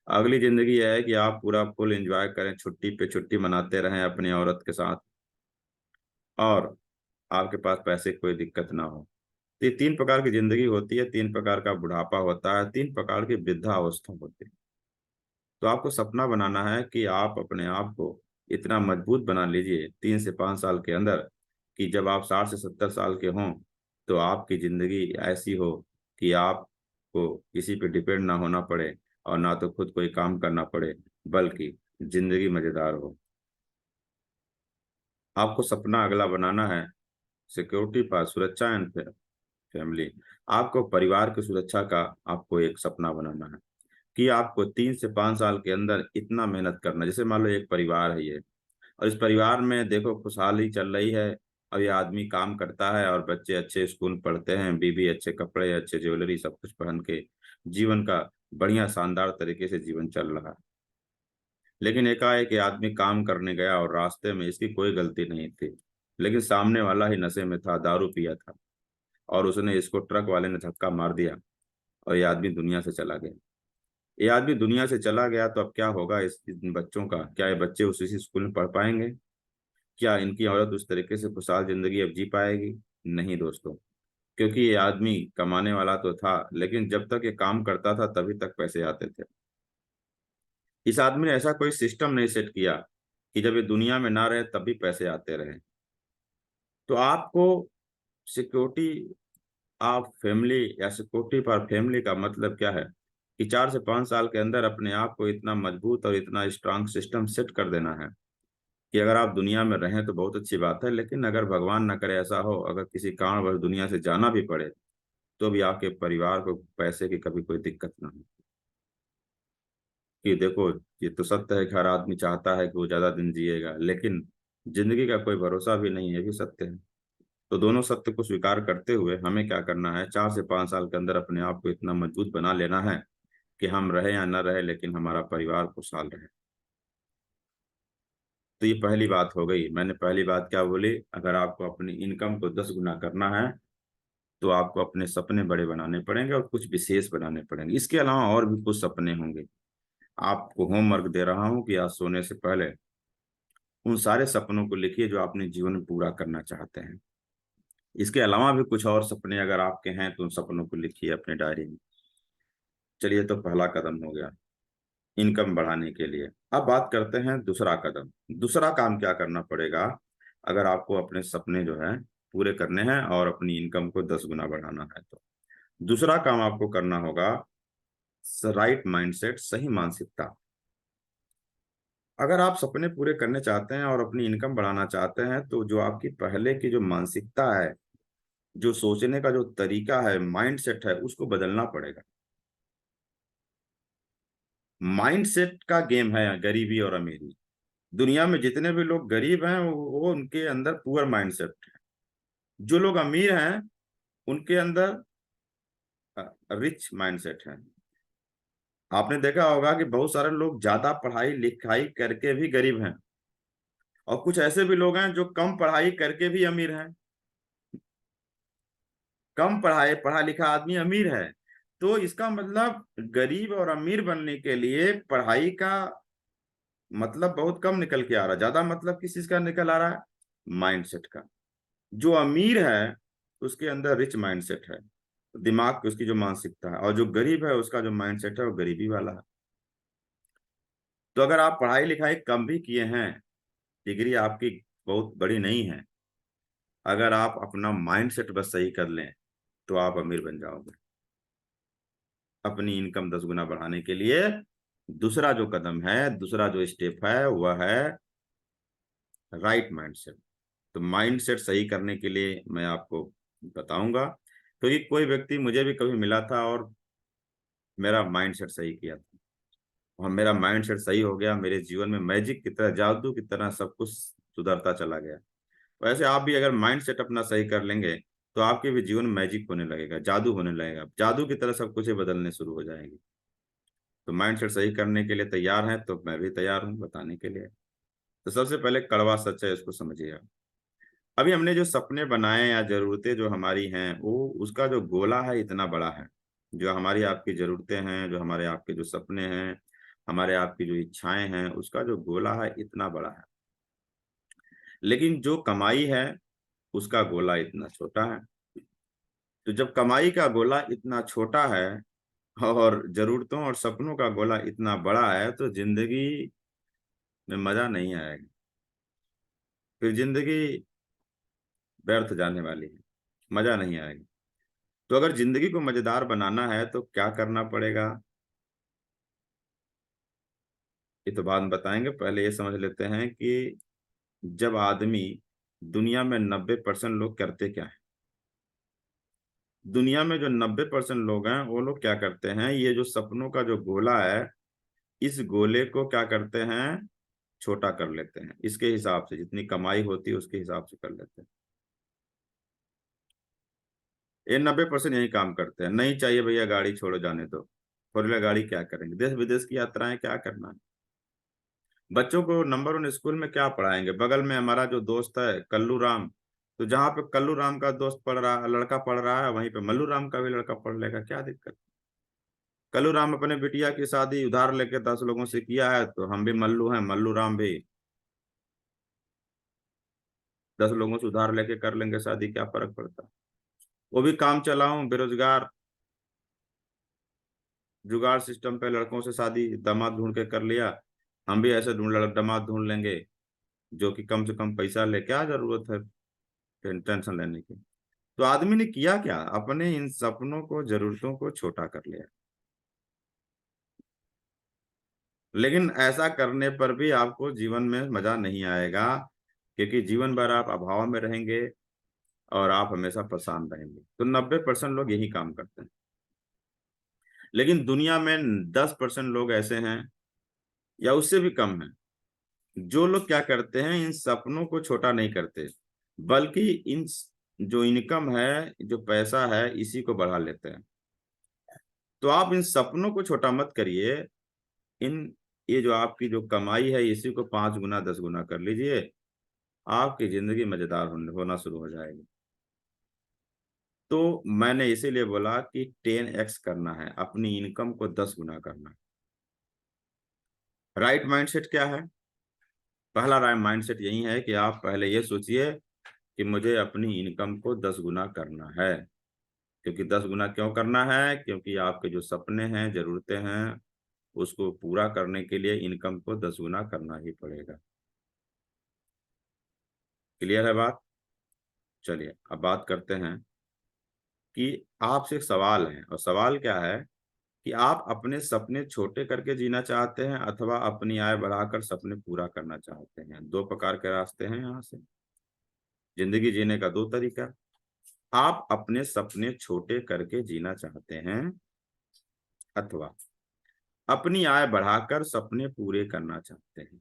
Speaker 1: अगली जिंदगी यह है कि आप पूरा फुल एंजॉय करें, छुट्टी पे छुट्टी मनाते रहें अपनी औरत के साथ, और आपके पास पैसे की कोई दिक्कत ना हो। तो ये 3 प्रकार की जिंदगी होती है, 3 प्रकार का बुढ़ापा होता है, 3 प्रकार की वृद्धावस्था होती है। तो आपको सपना बनाना है कि आप अपने आप को इतना मजबूत बना लीजिए 3 से 5 साल के अंदर, कि जब आप 60 से 70 साल के हों तो आपकी जिंदगी ऐसी हो कि आपको किसी पे डिपेंड ना होना पड़े, और ना तो खुद कोई काम करना पड़े, बल्कि जिंदगी मजेदार हो। आपको सपना अगला बनाना है सिक्योरिटी पर, सुरक्षा एंड फैमिली। आपको परिवार की सुरक्षा का आपको एक सपना बनाना है कि आपको 3 से 5 साल के अंदर इतना मेहनत करना है। जैसे मान लो एक परिवार है ये, और इस परिवार में देखो खुशहाली चल रही है, और ये आदमी काम करता है, और बच्चे अच्छे स्कूल पढ़ते हैं, बीवी अच्छे कपड़े, अच्छे ज्वेलरी, सब कुछ पहन के जीवन का बढ़िया शानदार तरीके से जीवन चल रहा है। लेकिन एकाएक ये आदमी काम करने गया और रास्ते में, इसकी कोई गलती नहीं थी, लेकिन सामने वाला ही नशे में था, दारू पिया था, और उसने इसको, ट्रक वाले ने धक्का मार दिया, और ये आदमी दुनिया से चला गया। ये आदमी दुनिया से चला गया तो अब क्या होगा इन बच्चों का? क्या ये बच्चे उस इसी स्कूल में पढ़ पाएंगे? क्या इनकी औरत उस तरीके से खुशहाल जिंदगी अब जी पाएगी? नहीं दोस्तों। क्योंकि ये आदमी कमाने वाला तो था, लेकिन जब तक ये काम करता था तभी तक पैसे आते थे। इस आदमी ने ऐसा कोई सिस्टम नहीं सेट किया कि जब ये दुनिया में ना रहे तब भी पैसे आते रहे। तो आपको सिक्योरिटी आप फैमिली, या सिक्योरिटी फॉर फैमिली का मतलब क्या है कि 4 से 5 साल के अंदर अपने आप को इतना मजबूत और इतना स्ट्रांग सिस्टम सेट कर देना है कि अगर आप दुनिया में रहें तो बहुत अच्छी बात है, लेकिन अगर भगवान ना करे ऐसा हो, अगर किसी कारणवश दुनिया से जाना भी पड़े तो भी आपके परिवार को पैसे की कभी कोई दिक्कत ना हो। कि देखो, ये तो सत्य है कि हर आदमी चाहता है कि वो ज्यादा दिन जिएगा, लेकिन जिंदगी का कोई भरोसा भी नहीं है, ये भी सत्य है। तो दोनों सत्य को स्वीकार करते हुए हमें क्या करना है, 4 से 5 साल के अंदर अपने आप को इतना मजबूत बना लेना है कि हम रहे या न रहे, लेकिन हमारा परिवार खुशहाल रहे। तो ये पहली बात हो गई। मैंने पहली बात क्या बोली, अगर आपको अपनी इनकम को 10 गुना करना है तो आपको अपने सपने बड़े बनाने पड़ेंगे, और कुछ विशेष बनाने पड़ेंगे। इसके अलावा और भी कुछ सपने होंगे। आपको होमवर्क दे रहा हूँ कि आज सोने से पहले उन सारे सपनों को लिखिए जो आपने जीवन में पूरा करना चाहते हैं। इसके अलावा भी कुछ और सपने अगर आपके हैं तो उन सपनों को लिखिए अपने डायरी में। चलिए, तो पहला कदम हो गया इनकम बढ़ाने के लिए। अब बात करते हैं दूसरा कदम। दूसरा काम क्या करना पड़ेगा अगर आपको अपने सपने जो है पूरे करने हैं और अपनी इनकम को 10 गुना बढ़ाना है? तो दूसरा काम आपको करना होगा राइट माइंडसेट, सही मानसिकता। अगर आप सपने पूरे करने चाहते हैं और अपनी इनकम बढ़ाना चाहते हैं तो जो आपकी पहले की जो मानसिकता है, जो सोचने का जो तरीका है, माइंडसेट है, उसको बदलना पड़ेगा। माइंडसेट का गेम है गरीबी और अमीरी। दुनिया में जितने भी लोग गरीब हैं वो उनके अंदर पुअर माइंडसेट है। जो लोग अमीर हैं उनके अंदर रिच माइंडसेट है। आपने देखा होगा कि बहुत सारे लोग ज्यादा पढ़ाई लिखाई करके भी गरीब हैं, और कुछ ऐसे भी लोग हैं जो कम पढ़ाई करके भी अमीर हैं। कम पढ़ाई पढ़ा लिखा आदमी अमीर है। तो इसका मतलब गरीब और अमीर बनने के लिए पढ़ाई का मतलब बहुत कम निकल के आ रहा है, ज्यादा मतलब किस चीज का निकल आ रहा है? माइंडसेट का। जो अमीर है उसके अंदर रिच माइंडसेट है, दिमाग की उसकी जो मानसिकता है, और जो गरीब है उसका जो माइंडसेट है वो गरीबी वाला है। तो अगर आप पढ़ाई लिखाई कम भी किए हैं, डिग्री आपकी बहुत बड़ी नहीं है, अगर आप अपना माइंडसेट बस सही कर लें तो आप अमीर बन जाओगे। अपनी इनकम 10 गुना बढ़ाने के लिए दूसरा जो कदम है, दूसरा जो स्टेप है, वह है राइट माइंडसेट। तो माइंड सेट सही करने के लिए मैं आपको बताऊंगा, क्योंकि कोई व्यक्ति मुझे भी कभी मिला था और मेरा माइंड सेट सही किया था, और मेरा माइंड सेट सही हो गया, मेरे जीवन में मैजिक की तरह, जादू की तरह सब कुछ सुधरता चला गया। वैसे आप भी अगर माइंड सेट अपना सही कर लेंगे तो आपके भी जीवन में मैजिक होने लगेगा, जादू होने लगेगा, जादू की तरह सब कुछ ही बदलने शुरू हो जाएंगे। तो माइंड सेट सही करने के लिए तैयार हैं तो मैं भी तैयार हूँ बताने के लिए। तो सबसे पहले कड़वा सच है, इसको समझिए आप। अभी हमने जो सपने बनाए या जरूरतें जो हमारी हैं, वो उसका जो गोला है इतना बड़ा है। जो हमारी आपकी जरूरतें हैं, जो हमारे आपके जो सपने हैं, हमारे आपकी जो इच्छाएं हैं, उसका जो गोला है इतना बड़ा है। लेकिन जो कमाई है उसका गोला इतना छोटा है। तो जब कमाई का गोला इतना छोटा है और जरूरतों और सपनों का गोला इतना बड़ा है, तो जिंदगी में मजा नहीं आएगा, फिर जिंदगी व्यर्थ जाने वाली है, मजा नहीं आएगा। तो अगर जिंदगी को मजेदार बनाना है तो क्या करना पड़ेगा, ये तो बाद में बताएंगे। पहले ये समझ लेते हैं कि जब आदमी, दुनिया में 90% लोग करते क्या है। दुनिया में जो 90% लोग हैं वो लोग क्या करते हैं, ये जो सपनों का जो गोला है, इस गोले को क्या करते हैं, छोटा कर लेते हैं। इसके हिसाब से जितनी कमाई होती है उसके हिसाब से कर लेते हैं। ये 90% यही काम करते हैं। नहीं चाहिए भैया गाड़ी, छोड़ो जाने दो, फोर व्हीलर गाड़ी क्या करेंगे, देश विदेश की यात्राएं क्या करना है। बच्चों को नंबर 1 स्कूल में क्या पढ़ाएंगे, बगल में हमारा जो दोस्त है कल्लू राम, तो जहाँ पे कल्लू राम का दोस्त पढ़ रहा, लड़का पढ़ रहा है, वहीं पे मल्लू राम का भी लड़का पढ़ लेगा, क्या दिक्कत। कल्लू राम अपने बिटिया की शादी उधार लेके 10 लोगों से किया है, तो हम भी मल्लू हैं, मल्लू राम भी 10 लोगों से उधार लेके कर लेंगे शादी, क्या फर्क पड़ता है। वो भी काम चलाऊं, बेरोजगार, जुगाड़ सिस्टम पे लड़कों से शादी दामाद ढूंढ के कर लिया। हम भी ऐसे दामाद ढूंढ लेंगे जो कि कम से कम पैसा ले, क्या जरूरत है टेंशन लेने की। तो आदमी ने किया क्या, अपने इन सपनों को, जरूरतों को छोटा कर लिया। लेकिन ऐसा करने पर भी आपको जीवन में मजा नहीं आएगा, क्योंकि जीवन भर आप अभाव में रहेंगे और आप हमेशा परेशान रहेंगे। तो 90% लोग यही काम करते हैं। लेकिन दुनिया में 10% लोग ऐसे हैं, या उससे भी कम हैं, जो लोग क्या करते हैं, इन सपनों को छोटा नहीं करते, बल्कि इन जो इनकम है, जो पैसा है, इसी को बढ़ा लेते हैं। तो आप इन सपनों को छोटा मत करिए, इन ये जो आपकी जो कमाई है इसी को 5 गुना 10 गुना कर लीजिए, आपकी जिंदगी मजेदार होना शुरू हो जाएगी। तो मैंने इसीलिए बोला कि 10x करना है, अपनी इनकम को 10 गुना करना है। राइट माइंडसेट क्या है, पहला राइट माइंडसेट यही है कि आप पहले ये सोचिए कि मुझे अपनी इनकम को 10 गुना करना है। क्योंकि 10 गुना क्यों करना है, क्योंकि आपके जो सपने हैं, जरूरतें हैं, उसको पूरा करने के लिए इनकम को 10 गुना करना ही पड़ेगा। क्लियर है बात। चलिए अब बात करते हैं कि आपसे एक सवाल है, और सवाल क्या है कि आप अपने सपने छोटे करके जीना चाहते हैं अथवा अपनी आय बढ़ाकर सपने पूरा करना चाहते हैं। 2 प्रकार के रास्ते हैं यहाँ से, जिंदगी जीने का 2 तरीका। आप अपने सपने छोटे करके जीना चाहते हैं अथवा अपनी आय बढ़ाकर सपने पूरे करना चाहते हैं।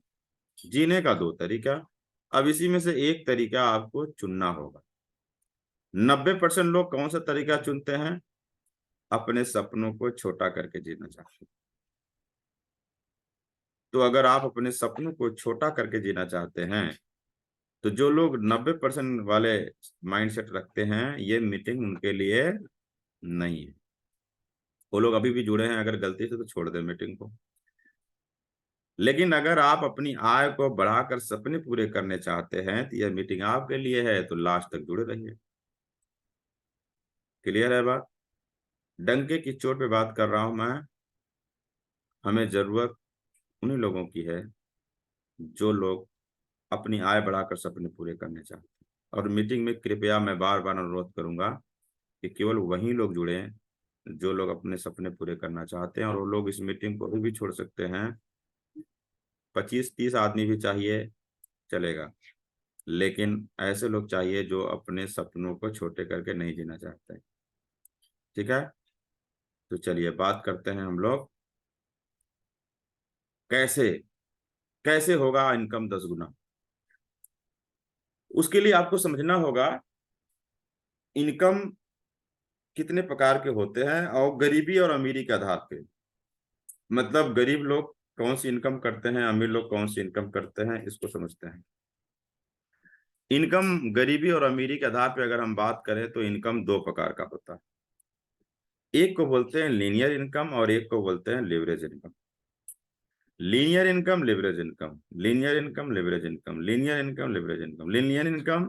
Speaker 1: जीने का 2 तरीका। अब इसी में से एक तरीका आपको चुनना होगा। 90% लोग कौन सा तरीका चुनते हैं, अपने सपनों को छोटा करके जीना चाहते हैं। तो अगर आप अपने सपनों को छोटा करके जीना चाहते हैं, तो जो लोग 90% वाले माइंडसेट रखते हैं, ये मीटिंग उनके लिए नहीं है। वो लोग अभी भी जुड़े हैं, अगर गलती से तो छोड़ दें मीटिंग को। लेकिन अगर आप अपनी आय को बढ़ाकर सपने पूरे करने चाहते हैं तो यह मीटिंग आपके लिए है, तो लास्ट तक जुड़े रहिए। क्लियर है बात। डंके की चोट पे बात कर रहा हूं मैं। हमें जरूरत उन्हीं लोगों की है जो लोग अपनी आय बढ़ाकर सपने पूरे करने चाहते हैं। और मीटिंग में कृपया मैं बार बार अनुरोध करूंगा कि केवल वही लोग जुड़े जो लोग अपने सपने पूरे करना चाहते हैं, और वो लोग इस मीटिंग को भी छोड़ सकते हैं। 25-30 आदमी भी चाहिए, चलेगा। लेकिन ऐसे लोग चाहिए जो अपने सपनों को छोटे करके नहीं जीना चाहते। ठीक है, तो चलिए बात करते हैं हम लोग कैसे कैसे होगा इनकम 10 गुना। उसके लिए आपको समझना होगा इनकम कितने प्रकार के होते हैं और गरीबी और अमीरी के आधार पे। मतलब गरीब लोग कौन सी इनकम करते हैं, अमीर लोग कौन सी इनकम करते हैं, इसको समझते हैं। इनकम गरीबी और अमीरी के आधार पे अगर हम बात करें तो इनकम दो प्रकार का होता है। एक को बोलते हैं लीनियर इनकम और एक को बोलते हैं leverage income. Linear income, leverage income, linear income, leverage income, linear income, leverage income. Linear income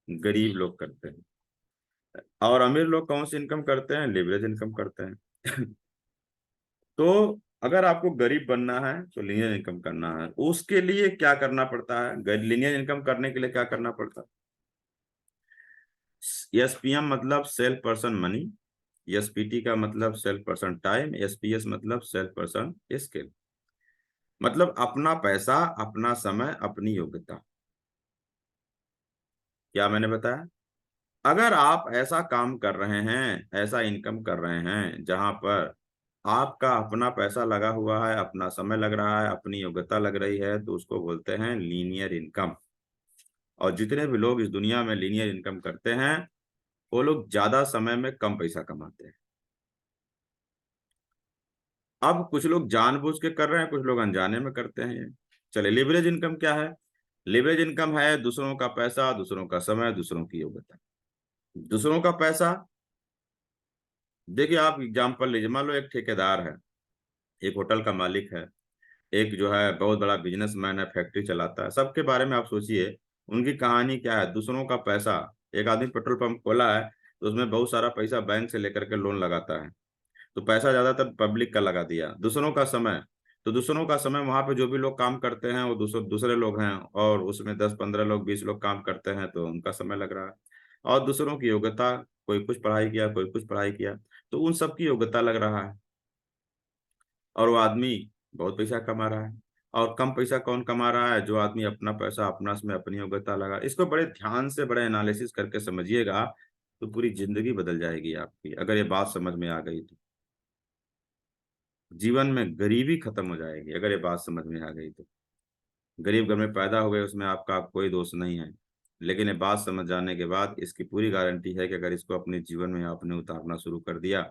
Speaker 1: गरीब लोग करते हैं और अमीर लोग कौन सी इनकम करते हैं, लिवरेज इनकम करते हैं। तो अगर आपको गरीब बनना है तो लीनियर इनकम करना है। उसके लिए क्या करना पड़ता है, लीनियर इनकम करने के लिए क्या करना पड़ता है? एसपीएम मतलब सेल्फ पर्सन मनी, एसपीटी का मतलब सेल्फ पर्सन टाइम, एसपीएस मतलब सेल्फ पर्सन स्किल। मतलब अपना पैसा, अपना समय, अपनी योग्यता। क्या मैंने बताया? अगर आप ऐसा काम कर रहे हैं, ऐसा इनकम कर रहे हैं जहां पर आपका अपना पैसा लगा हुआ है, अपना समय लग रहा है, अपनी योग्यता लग रही है, तो उसको बोलते हैं लीनियर इनकम। और जितने भी लोग इस दुनिया में लीनियर इनकम करते हैं वो लोग ज्यादा समय में कम पैसा कमाते हैं। अब कुछ लोग जानबूझ के कर रहे हैं, कुछ लोग अनजाने में करते हैं ये। चले, लिवरेज इनकम क्या है? लिवरेज इनकम है दूसरों का पैसा, दूसरों का समय, दूसरों की योग्यता। दूसरों का पैसा, देखिए आप एग्जाम्पल लीजिए, मान लो एक ठेकेदार है, एक होटल का मालिक है, एक जो है बहुत बड़ा बिजनेसमैन है, फैक्ट्री चलाता है। सबके बारे में आप सोचिए उनकी कहानी क्या है। दूसरों का पैसा, एक आदमी पेट्रोल पंप खोला है तो उसमें बहुत सारा पैसा बैंक से लेकर के लोन लगाता है, तो पैसा ज्यादातर पब्लिक का लगा दिया। दूसरों का समय, तो दूसरों का समय वहां पे जो भी लोग काम करते हैं वो दूसरे दूसरे लोग हैं, और उसमें 10 15 लोग 20 लोग काम करते हैं तो उनका समय लग रहा है। और दूसरों की योग्यता, कोई कुछ पढ़ाई किया, कोई कुछ पढ़ाई किया, तो उन सबकी योग्यता लग रहा है। और वो आदमी बहुत पैसा कमा रहा है। और कम पैसा कौन कमा रहा है? जो आदमी अपना पैसा, अपना समय, अपनी योग्यता लगा। इसको बड़े ध्यान से, बड़े एनालिसिस करके समझिएगा तो पूरी जिंदगी बदल जाएगी आपकी, अगर ये बात समझ में आ गई तो। जीवन में गरीबी खत्म हो जाएगी अगर ये बात समझ में आ गई तो। गरीब घर में पैदा हो गए उसमें आपका कोई दोष नहीं है, लेकिन ये बात समझ जाने के बाद इसकी पूरी गारंटी है कि अगर इसको अपने जीवन में आपने उतारना शुरू कर दिया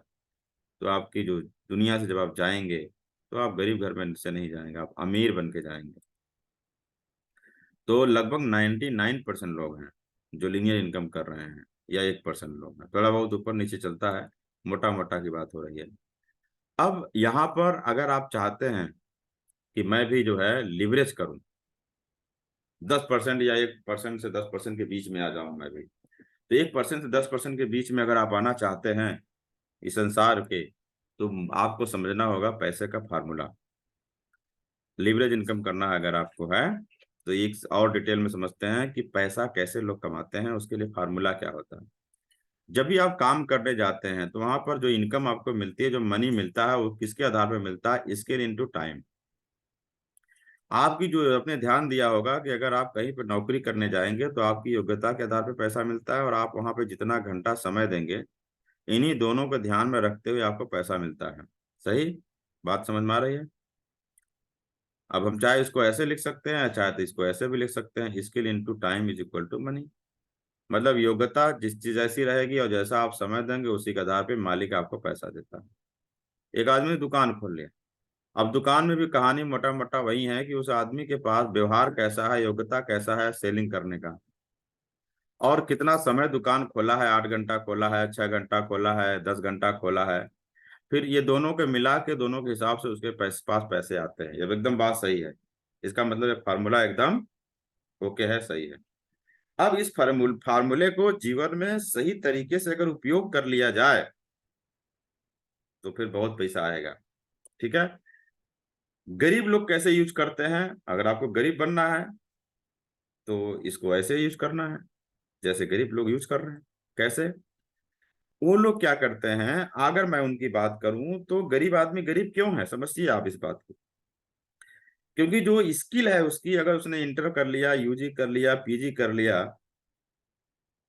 Speaker 1: तो आपकी जो दुनिया से जब आप जाएंगे तो आप गरीब घर में से नहीं जाएंगे, आप अमीर बन के जाएंगे। तो लगभग 99% लोग हैं जो लीनियर इनकम कर रहे हैं, या 1% लोग हैं, थोड़ा बहुत ऊपर नीचे चलता है, मोटा मोटा की बात हो रही है। अब यहाँ पर अगर आप चाहते हैं कि मैं भी जो है लिवरेज करूं, 10% या 1% से 10% के बीच में आ जाऊं मैं भी, तो 1% से 10% के बीच में अगर आप आना चाहते हैं इस संसार के, तो आपको समझना होगा पैसे का फार्मूला। लिवरेज इनकम करना अगर आपको है तो एक और डिटेल में समझते हैं कि पैसा कैसे लोग कमाते हैं, उसके लिए फार्मूला क्या होता है। जब भी आप काम करने जाते हैं तो वहां पर जो इनकम आपको मिलती है, जो मनी मिलता है, वो किसके आधार पर मिलता है? Skill into time. आपकी जो आपने ध्यान दिया होगा कि अगर आप कहीं पर नौकरी करने जाएंगे तो आपकी योग्यता के आधार पर पैसा मिलता है, और आप वहां पे जितना घंटा समय देंगे, इन्हीं दोनों को ध्यान में रखते हुए आपको पैसा मिलता है। सही बात समझ में आ रही है? अब हम चाहे इसको ऐसे लिख सकते हैं, चाहे तो इसको ऐसे भी लिख सकते हैं, skill into time is equal to money. मतलब योग्यता जिस चीज ऐसी रहेगी और जैसा आप समय देंगे उसी के आधार पे मालिक आपको पैसा देता है। एक आदमी ने दुकान खोल लिया, अब दुकान में भी कहानी मोटा मोटा वही है कि उस आदमी के पास व्यवहार कैसा है, योग्यता कैसा है सेलिंग करने का, और कितना समय दुकान खोला है, 8 घंटा खोला है, 6 घंटा खोला है, 10 घंटा खोला है। फिर ये दोनों के मिला के दोनों के हिसाब से उसके पास पैसे आते हैं। ये एकदम बात सही है। इसका मतलब ये फार्मूला एकदम ओके है, सही है। अब इस फार्मूले को जीवन में सही तरीके से अगर उपयोग कर लिया जाए तो फिर बहुत पैसा आएगा। ठीक है, गरीब लोग कैसे यूज करते हैं? अगर आपको गरीब बनना है तो इसको ऐसे यूज करना है जैसे गरीब लोग यूज कर रहे हैं। कैसे? वो लोग क्या करते हैं, अगर मैं उनकी बात करूं तो गरीब आदमी गरीब क्यों है, समझिए आप इस बात को। क्योंकि जो स्किल है उसकी, अगर उसने इंटर कर लिया, यूजी कर लिया, पीजी कर लिया,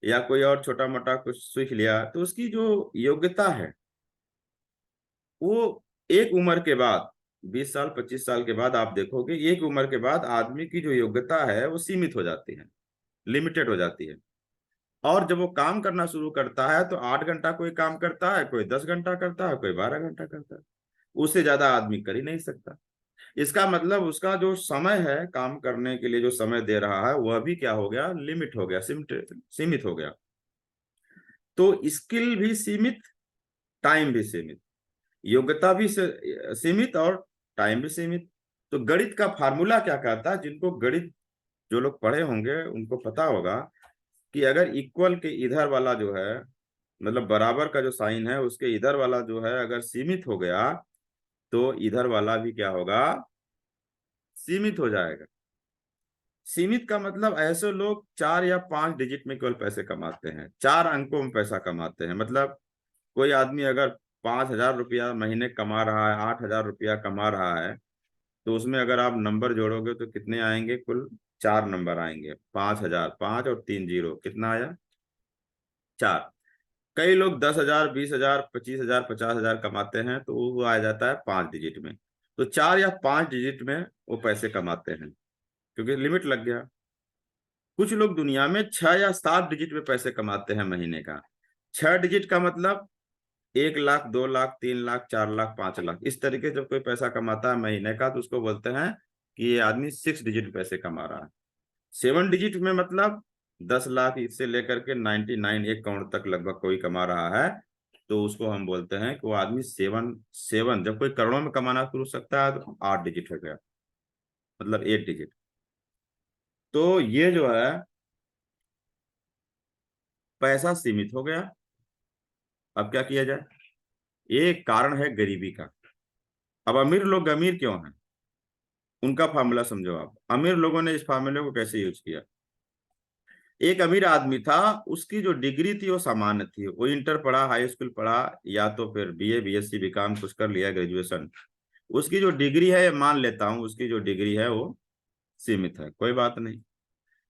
Speaker 1: या कोई और छोटा मोटा कुछ सीख लिया, तो उसकी जो योग्यता है वो एक उम्र के बाद, 20 साल 25 साल के बाद आप देखोगे, एक उम्र के बाद आदमी की जो योग्यता है वो सीमित हो जाती है, लिमिटेड हो जाती है। और जब वो काम करना शुरू करता है तो 8 घंटा कोई काम करता है, कोई 10 घंटा करता है, कोई 12 घंटा करता है, उससे ज्यादा आदमी कर ही नहीं सकता। इसका मतलब उसका जो समय है काम करने के लिए, जो समय दे रहा है, वह भी क्या हो गया, लिमिट हो गया, सीमित हो गया। तो स्किल भी सीमित, टाइम भी सीमित, योग्यता भी सीमित, और टाइम भी सीमित। तो गणित का फार्मूला क्या कहता है, जिनको गणित जो लोग पढ़े होंगे उनको पता होगा कि अगर इक्वल के इधर वाला जो है, मतलब बराबर का जो साइन है उसके इधर वाला जो है अगर सीमित हो गया, तो इधर वाला भी क्या होगा, सीमित हो जाएगा। सीमित का मतलब ऐसे लोग 4 या 5 डिजिट में केवल पैसे कमाते हैं, 4 अंकों में पैसा कमाते हैं। मतलब कोई आदमी अगर 5,000 रुपया महीने कमा रहा है, 8,000 रुपया कमा रहा है, तो उसमें अगर आप नंबर जोड़ोगे तो कितने आएंगे, कुल 4 नंबर आएंगे। 5,000, 5 और 3 जीरो, कितना आया, 4। कई लोग 10,000, 20,000, 25,000, 50,000 कमाते हैं, तो वो आ जाता है 5 डिजिट में। तो 4 या 5 डिजिट में वो पैसे कमाते हैं, क्योंकि लिमिट लग गया। कुछ लोग दुनिया में 6 या 7 डिजिट में पैसे कमाते हैं महीने का। 6 डिजिट का मतलब 1 लाख, 2 लाख, 3 लाख, 4 लाख, 5 लाख, इस तरीके से जब कोई पैसा कमाता है महीने का, तो उसको बोलते हैं कि ये आदमी 6 डिजिट पैसे कमा रहा है। 7 डिजिट में मतलब 10 लाख इससे लेकर के 99, 1 करोड़ तक लगभग कोई कमा रहा है, तो उसको हम बोलते हैं कि वो आदमी सेवन सेवन। जब कोई करोड़ों में कमाना शुरू सकता है तो 8 डिजिट हो गया, मतलब 8 डिजिट। तो ये जो है पैसा सीमित हो गया। अब क्या किया जाए, ये कारण है गरीबी का। अब अमीर लोग अमीर क्यों हैं, उनका फार्मूला समझो आप। अमीर लोगों ने इस फार्मूले को कैसे यूज किया। एक अमीर आदमी था, उसकी जो डिग्री थी वो सामान्य थी, वो इंटर पढ़ा, हाई स्कूल पढ़ा, या तो फिर बीए, बीएससी, बीकॉम कुछ कर लिया, ग्रेजुएशन। उसकी जो डिग्री है, मान लेता हूँ उसकी जो डिग्री है वो सीमित है, कोई बात नहीं।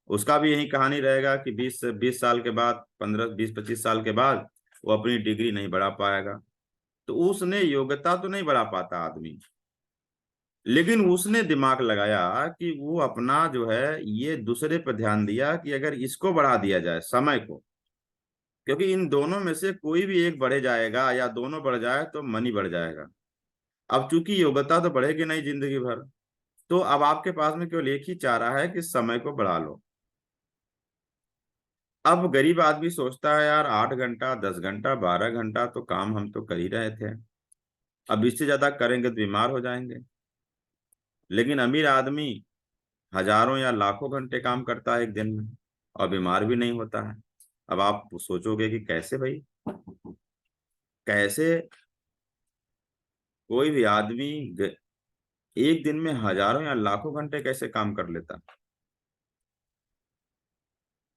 Speaker 1: उसका भी यही कहानी रहेगा कि 20 साल के बाद, 15, 20, 25 साल के बाद वो अपनी डिग्री नहीं बढ़ा पाएगा। तो उसने योग्यता तो नहीं बढ़ा पाता आदमी, लेकिन उसने दिमाग लगाया कि वो अपना जो है ये दूसरे पर ध्यान दिया कि अगर इसको बढ़ा दिया जाए, समय को, क्योंकि इन दोनों में से कोई भी एक बढ़े जाएगा या दोनों बढ़ जाए तो मनी बढ़ जाएगा। अब चूंकि योग्यता तो बढ़ेगी नहीं जिंदगी भर, तो अब आपके पास में केवल एक ही चारा है कि समय को बढ़ा लो। अब गरीब आदमी सोचता है यार 8 घंटा, 10 घंटा, 12 घंटा तो काम हम तो कर ही रहे थे, अब इससे ज्यादा करेंगे तो बीमार हो जाएंगे। लेकिन अमीर आदमी हजारों या लाखों घंटे काम करता है एक दिन में, और बीमार भी नहीं होता है। अब आप सोचोगे कि कैसे भाई, कैसे कोई भी आदमी एक दिन में हजारों या लाखों घंटे कैसे काम कर लेता।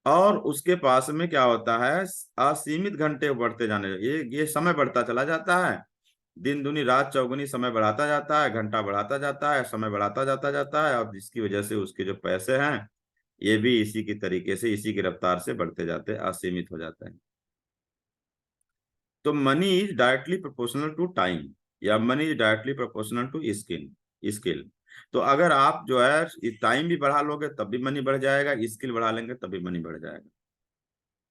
Speaker 1: और उसके पास में क्या होता है, असीमित घंटे बढ़ते जाने, ये समय बढ़ता चला जाता है, दिन दूनी रात चौगुनी समय बढ़ाता जाता है, घंटा बढ़ाता जाता है, समय बढ़ाता जाता है, और जिसकी वजह से उसके जो पैसे हैं ये भी इसी की तरीके से, इसी की रफ्तार से बढ़ते जाते हैं, असीमित हो जाते हैं। तो money is directly proportional to time, या money is directly proportional to skill. तो अगर आप जो है टाइम भी बढ़ा लोगे तब भी मनी बढ़ जाएगा, स्किल बढ़ा लेंगे तब भी मनी बढ़ जाएगा।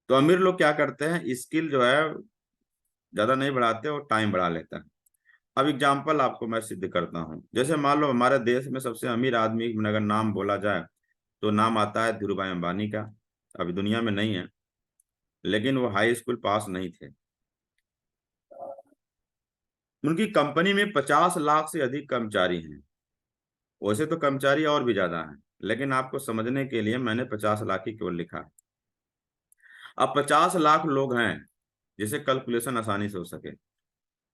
Speaker 1: तो अमीर लोग क्या करते हैं, स्किल जो है ज्यादा नहीं बढ़ाते और टाइम बढ़ा लेते हैं। अब एग्जाम्पल आपको मैं सिद्ध करता हूँ। जैसे मान लो हमारे देश में सबसे अमीर आदमी अगर नाम बोला जाए तो नाम आता है धीरू भाई अंबानी का। अभी दुनिया में नहीं है, लेकिन वो हाई स्कूल पास नहीं थे। उनकी कंपनी में 50 लाख से अधिक कर्मचारी हैं। वैसे तो कर्मचारी और भी ज्यादा हैं, लेकिन आपको समझने के लिए मैंने 50 लाख ही केवल लिखा। अब 50 लाख लोग हैं, जिसे कैलकुलेशन आसानी से हो सके।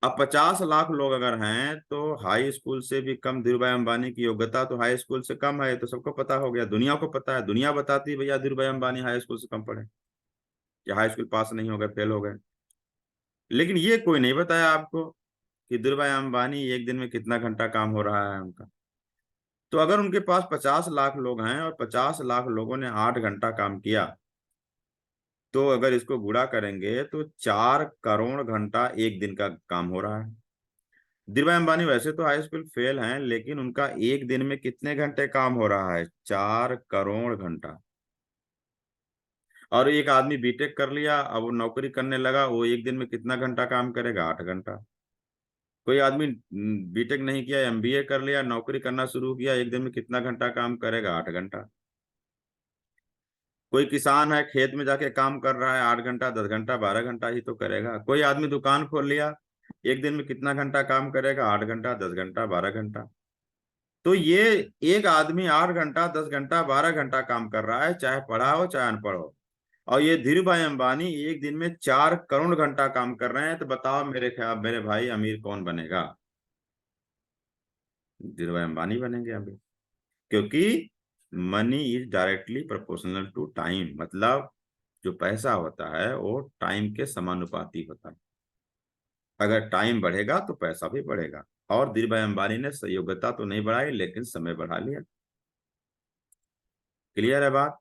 Speaker 1: अब 50 लाख लोग अगर हैं तो हाई स्कूल से भी कम, धीरू भाई अंबानी की योग्यता तो हाई स्कूल से कम है, तो सबको पता हो गया, दुनिया को पता है, दुनिया बताती है भैया धीरू भाई अंबानी हाई स्कूल से कम पढ़े, या हाई स्कूल पास नहीं हो गए, फेल हो गए। लेकिन ये कोई नहीं बताया आपको कि धीरू भाई अंबानी एक दिन में कितना घंटा काम हो रहा है उनका। तो अगर उनके पास 50 लाख लोग हैं और 50 लाख लोगों ने 8 घंटा काम किया, तो अगर इसको गुणा करेंगे तो 4 करोड़ घंटा एक दिन का काम हो रहा है। धीरूभाई अंबानी वैसे तो हाई स्कूल फेल हैं, लेकिन उनका एक दिन में कितने घंटे काम हो रहा है? 4 करोड़ घंटा। और एक आदमी बीटेक कर लिया, अब वो नौकरी करने लगा, वो एक दिन में कितना घंटा काम करेगा? 8 घंटा। कोई आदमी बीटेक नहीं किया, एमबीए कर लिया, नौकरी करना शुरू किया, एक दिन में कितना घंटा काम करेगा? 8 घंटा। कोई किसान है, खेत में जाके काम कर रहा है, 8 घंटा, 10 घंटा, 12 घंटा ही तो करेगा। कोई आदमी दुकान खोल लिया, एक दिन में कितना घंटा काम करेगा? 8 घंटा, 10 घंटा, 12 घंटा। तो ये एक आदमी 8 घंटा, 10 घंटा, 12 घंटा काम कर रहा है, चाहे पढ़ा हो चाहे अनपढ़ हो। और ये धीरू भाई अंबानी एक दिन में 4 करोड़ घंटा काम कर रहे हैं। तो बताओ मेरे ख्याल, मेरे भाई, अमीर कौन बनेगा? धीरू भाई अंबानी बनेंगे अभी। क्योंकि money is directly proportional to time, मतलब जो पैसा होता है वो टाइम के समानुपाती होता है। अगर टाइम बढ़ेगा तो पैसा भी बढ़ेगा। और धीरू भाई अंबानी ने योग्यता तो नहीं बढ़ाई, लेकिन समय बढ़ा लिया। क्लियर है बात?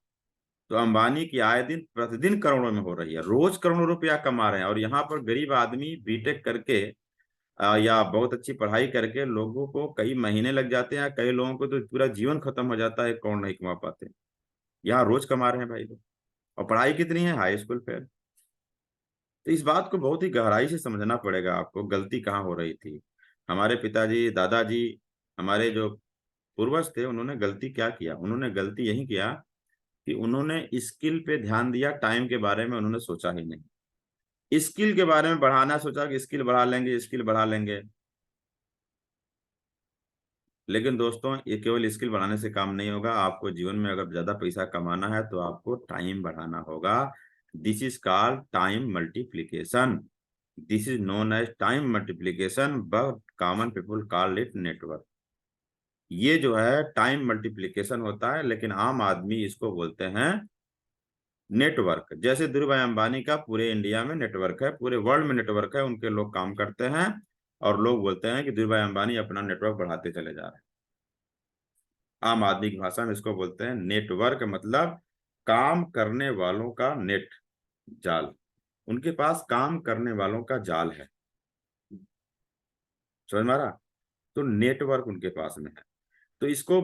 Speaker 1: तो अंबानी की आय दिन प्रतिदिन करोड़ों में हो रही है, रोज करोड़ों रुपया कमा रहे हैं। और यहाँ पर गरीब आदमी बीटेक करके या बहुत अच्छी पढ़ाई करके, लोगों को कई महीने लग जाते हैं, कई लोगों को तो पूरा जीवन खत्म हो जाता है, करोड़ नहीं कमा पाते। यहाँ रोज कमा रहे हैं भाई लोग। और पढ़ाई कितनी है? High school fail. तो इस बात को बहुत ही गहराई से समझना पड़ेगा आपको, गलती कहाँ हो रही थी। हमारे पिताजी, दादाजी, हमारे जो पूर्वज थे, उन्होंने गलती क्या किया? उन्होंने गलती यही किया कि उन्होंने स्किल पे ध्यान दिया, टाइम के बारे में उन्होंने सोचा ही नहीं। स्किल के बारे में बढ़ाना सोचा कि स्किल बढ़ा लेंगे, स्किल बढ़ा लेंगे। लेकिन दोस्तों, ये केवल स्किल बढ़ाने से काम नहीं होगा। आपको जीवन में अगर ज्यादा पैसा कमाना है तो आपको टाइम बढ़ाना होगा। This is called time multiplication. This is known as time multiplication, but common people call it network. ये जो है टाइम मल्टीप्लीकेशन होता है, लेकिन आम आदमी इसको बोलते हैं नेटवर्क। जैसे धीरू भाई अंबानी का पूरे इंडिया में नेटवर्क है, पूरे वर्ल्ड में नेटवर्क है, उनके लोग काम करते हैं। और लोग बोलते हैं कि धीरू भाई अंबानी अपना नेटवर्क बढ़ाते चले जा रहे हैं। आम आदमी की भाषा में इसको बोलते हैं नेटवर्क, मतलब काम करने वालों का नेट, जाल। उनके पास काम करने वालों का जाल है। समझ मारा? तो नेटवर्क उनके पास में है। तो इसको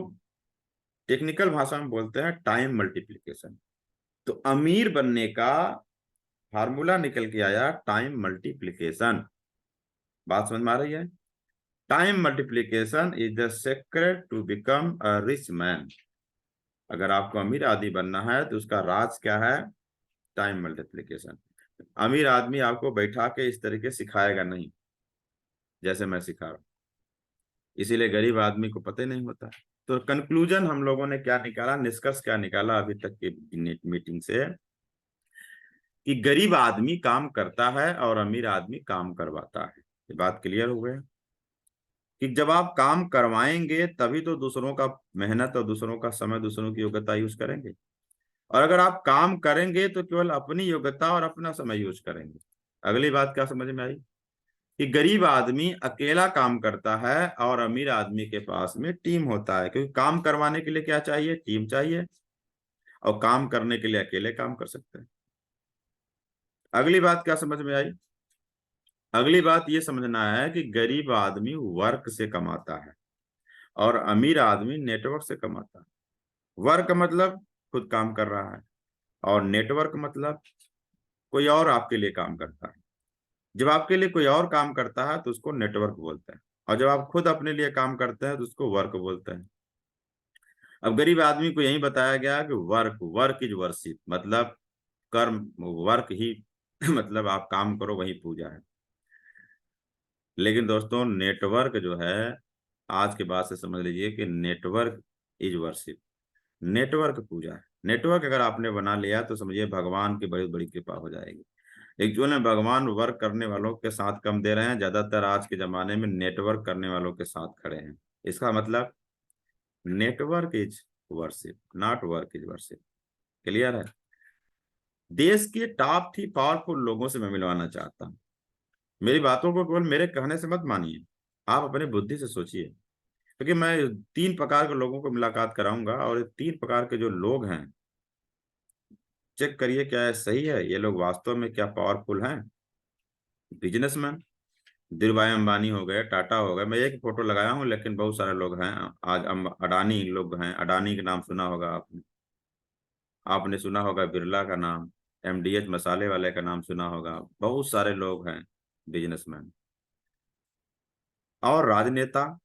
Speaker 1: टेक्निकल भाषा में बोलते हैं टाइम मल्टीप्लीकेशन। तो अमीर बनने का फार्मूला निकल के आया टाइम मल्टीप्लीकेशन। बात समझ में आ रही है? Time multiplication is the secret to become a rich man. अगर आपको अमीर आदमी बनना है तो उसका राज क्या है? Time multiplication. अमीर आदमी आपको बैठा के इस तरीके सिखाएगा नहीं, जैसे मैं सिखा रहा हूं। इसीलिए गरीब आदमी को पता ही नहीं होता। तो कंक्लूजन हम लोगों ने क्या निकाला, निष्कर्ष क्या निकाला अभी तक की मीटिंग से, कि गरीब आदमी काम करता है और अमीर आदमी काम करवाता है। ये बात क्लियर हो गई कि जब आप काम करवाएंगे तभी तो दूसरों का मेहनत और दूसरों का समय, दूसरों की योग्यता यूज करेंगे। और अगर आप काम करेंगे तो केवल अपनी योग्यता और अपना समय यूज करेंगे। अगली बात क्या समझ में आई? कि गरीब आदमी अकेला काम करता है और अमीर आदमी के पास में टीम होता है, क्योंकि काम करवाने के लिए क्या चाहिए? टीम चाहिए। और काम करने के लिए अकेले काम कर सकते हैं। अगली बात क्या समझ में आई? अगली बात ये समझना है कि गरीब आदमी वर्क से कमाता है और अमीर आदमी नेटवर्क से कमाता है। वर्क मतलब खुद काम कर रहा है, और नेटवर्क मतलब कोई और आपके लिए काम करता है। जब आपके लिए कोई और काम करता है तो उसको नेटवर्क बोलते हैं, और जब आप खुद अपने लिए काम करते हैं तो उसको वर्क बोलते हैं। अब गरीब आदमी को यही बताया गया कि वर्क, वर्क इज वर्शिप, मतलब कर्म, वर्क ही मतलब आप काम करो, वही पूजा है। लेकिन दोस्तों, नेटवर्क जो है, आज के बाद से समझ लीजिए कि नेटवर्क इज वर्शिप। नेटवर्क पूजा है। नेटवर्क अगर आपने बना लिया तो समझिए भगवान की बड़ी बड़ी कृपा हो जाएगी। एक्चुअल में भगवान वर्क करने वालों के साथ कम दे रहे हैं, ज्यादातर आज के जमाने में नेटवर्क करने वालों के साथ खड़े हैं। इसका मतलब network is worship, not work is worship. Clear है? देश के टॉप 3 पावरफुल लोगों से मैं मिलवाना चाहता हूँ। मेरी बातों को केवल मेरे कहने से मत मानिए, आप अपनी बुद्धि से सोचिए। क्योंकि मैं 3 प्रकार के लोगों को मुलाकात कराऊंगा, और ये 3 प्रकार के जो लोग हैं, चेक करिए क्या ये सही है, ये लोग वास्तव में क्या पावरफुल हैं। बिजनेसमैन, धीरू भाई अंबानी हो गए, टाटा हो गए, मैं एक फोटो लगाया हूँ लेकिन बहुत सारे लोग हैं। आज अडानी लोग हैं, अडानी का नाम सुना होगा आपने। आपने सुना होगा बिरला का नाम, एमडीएच मसाले वाले का नाम सुना होगा। बहुत सारे लोग हैं बिजनेसमैन। और राजनेता,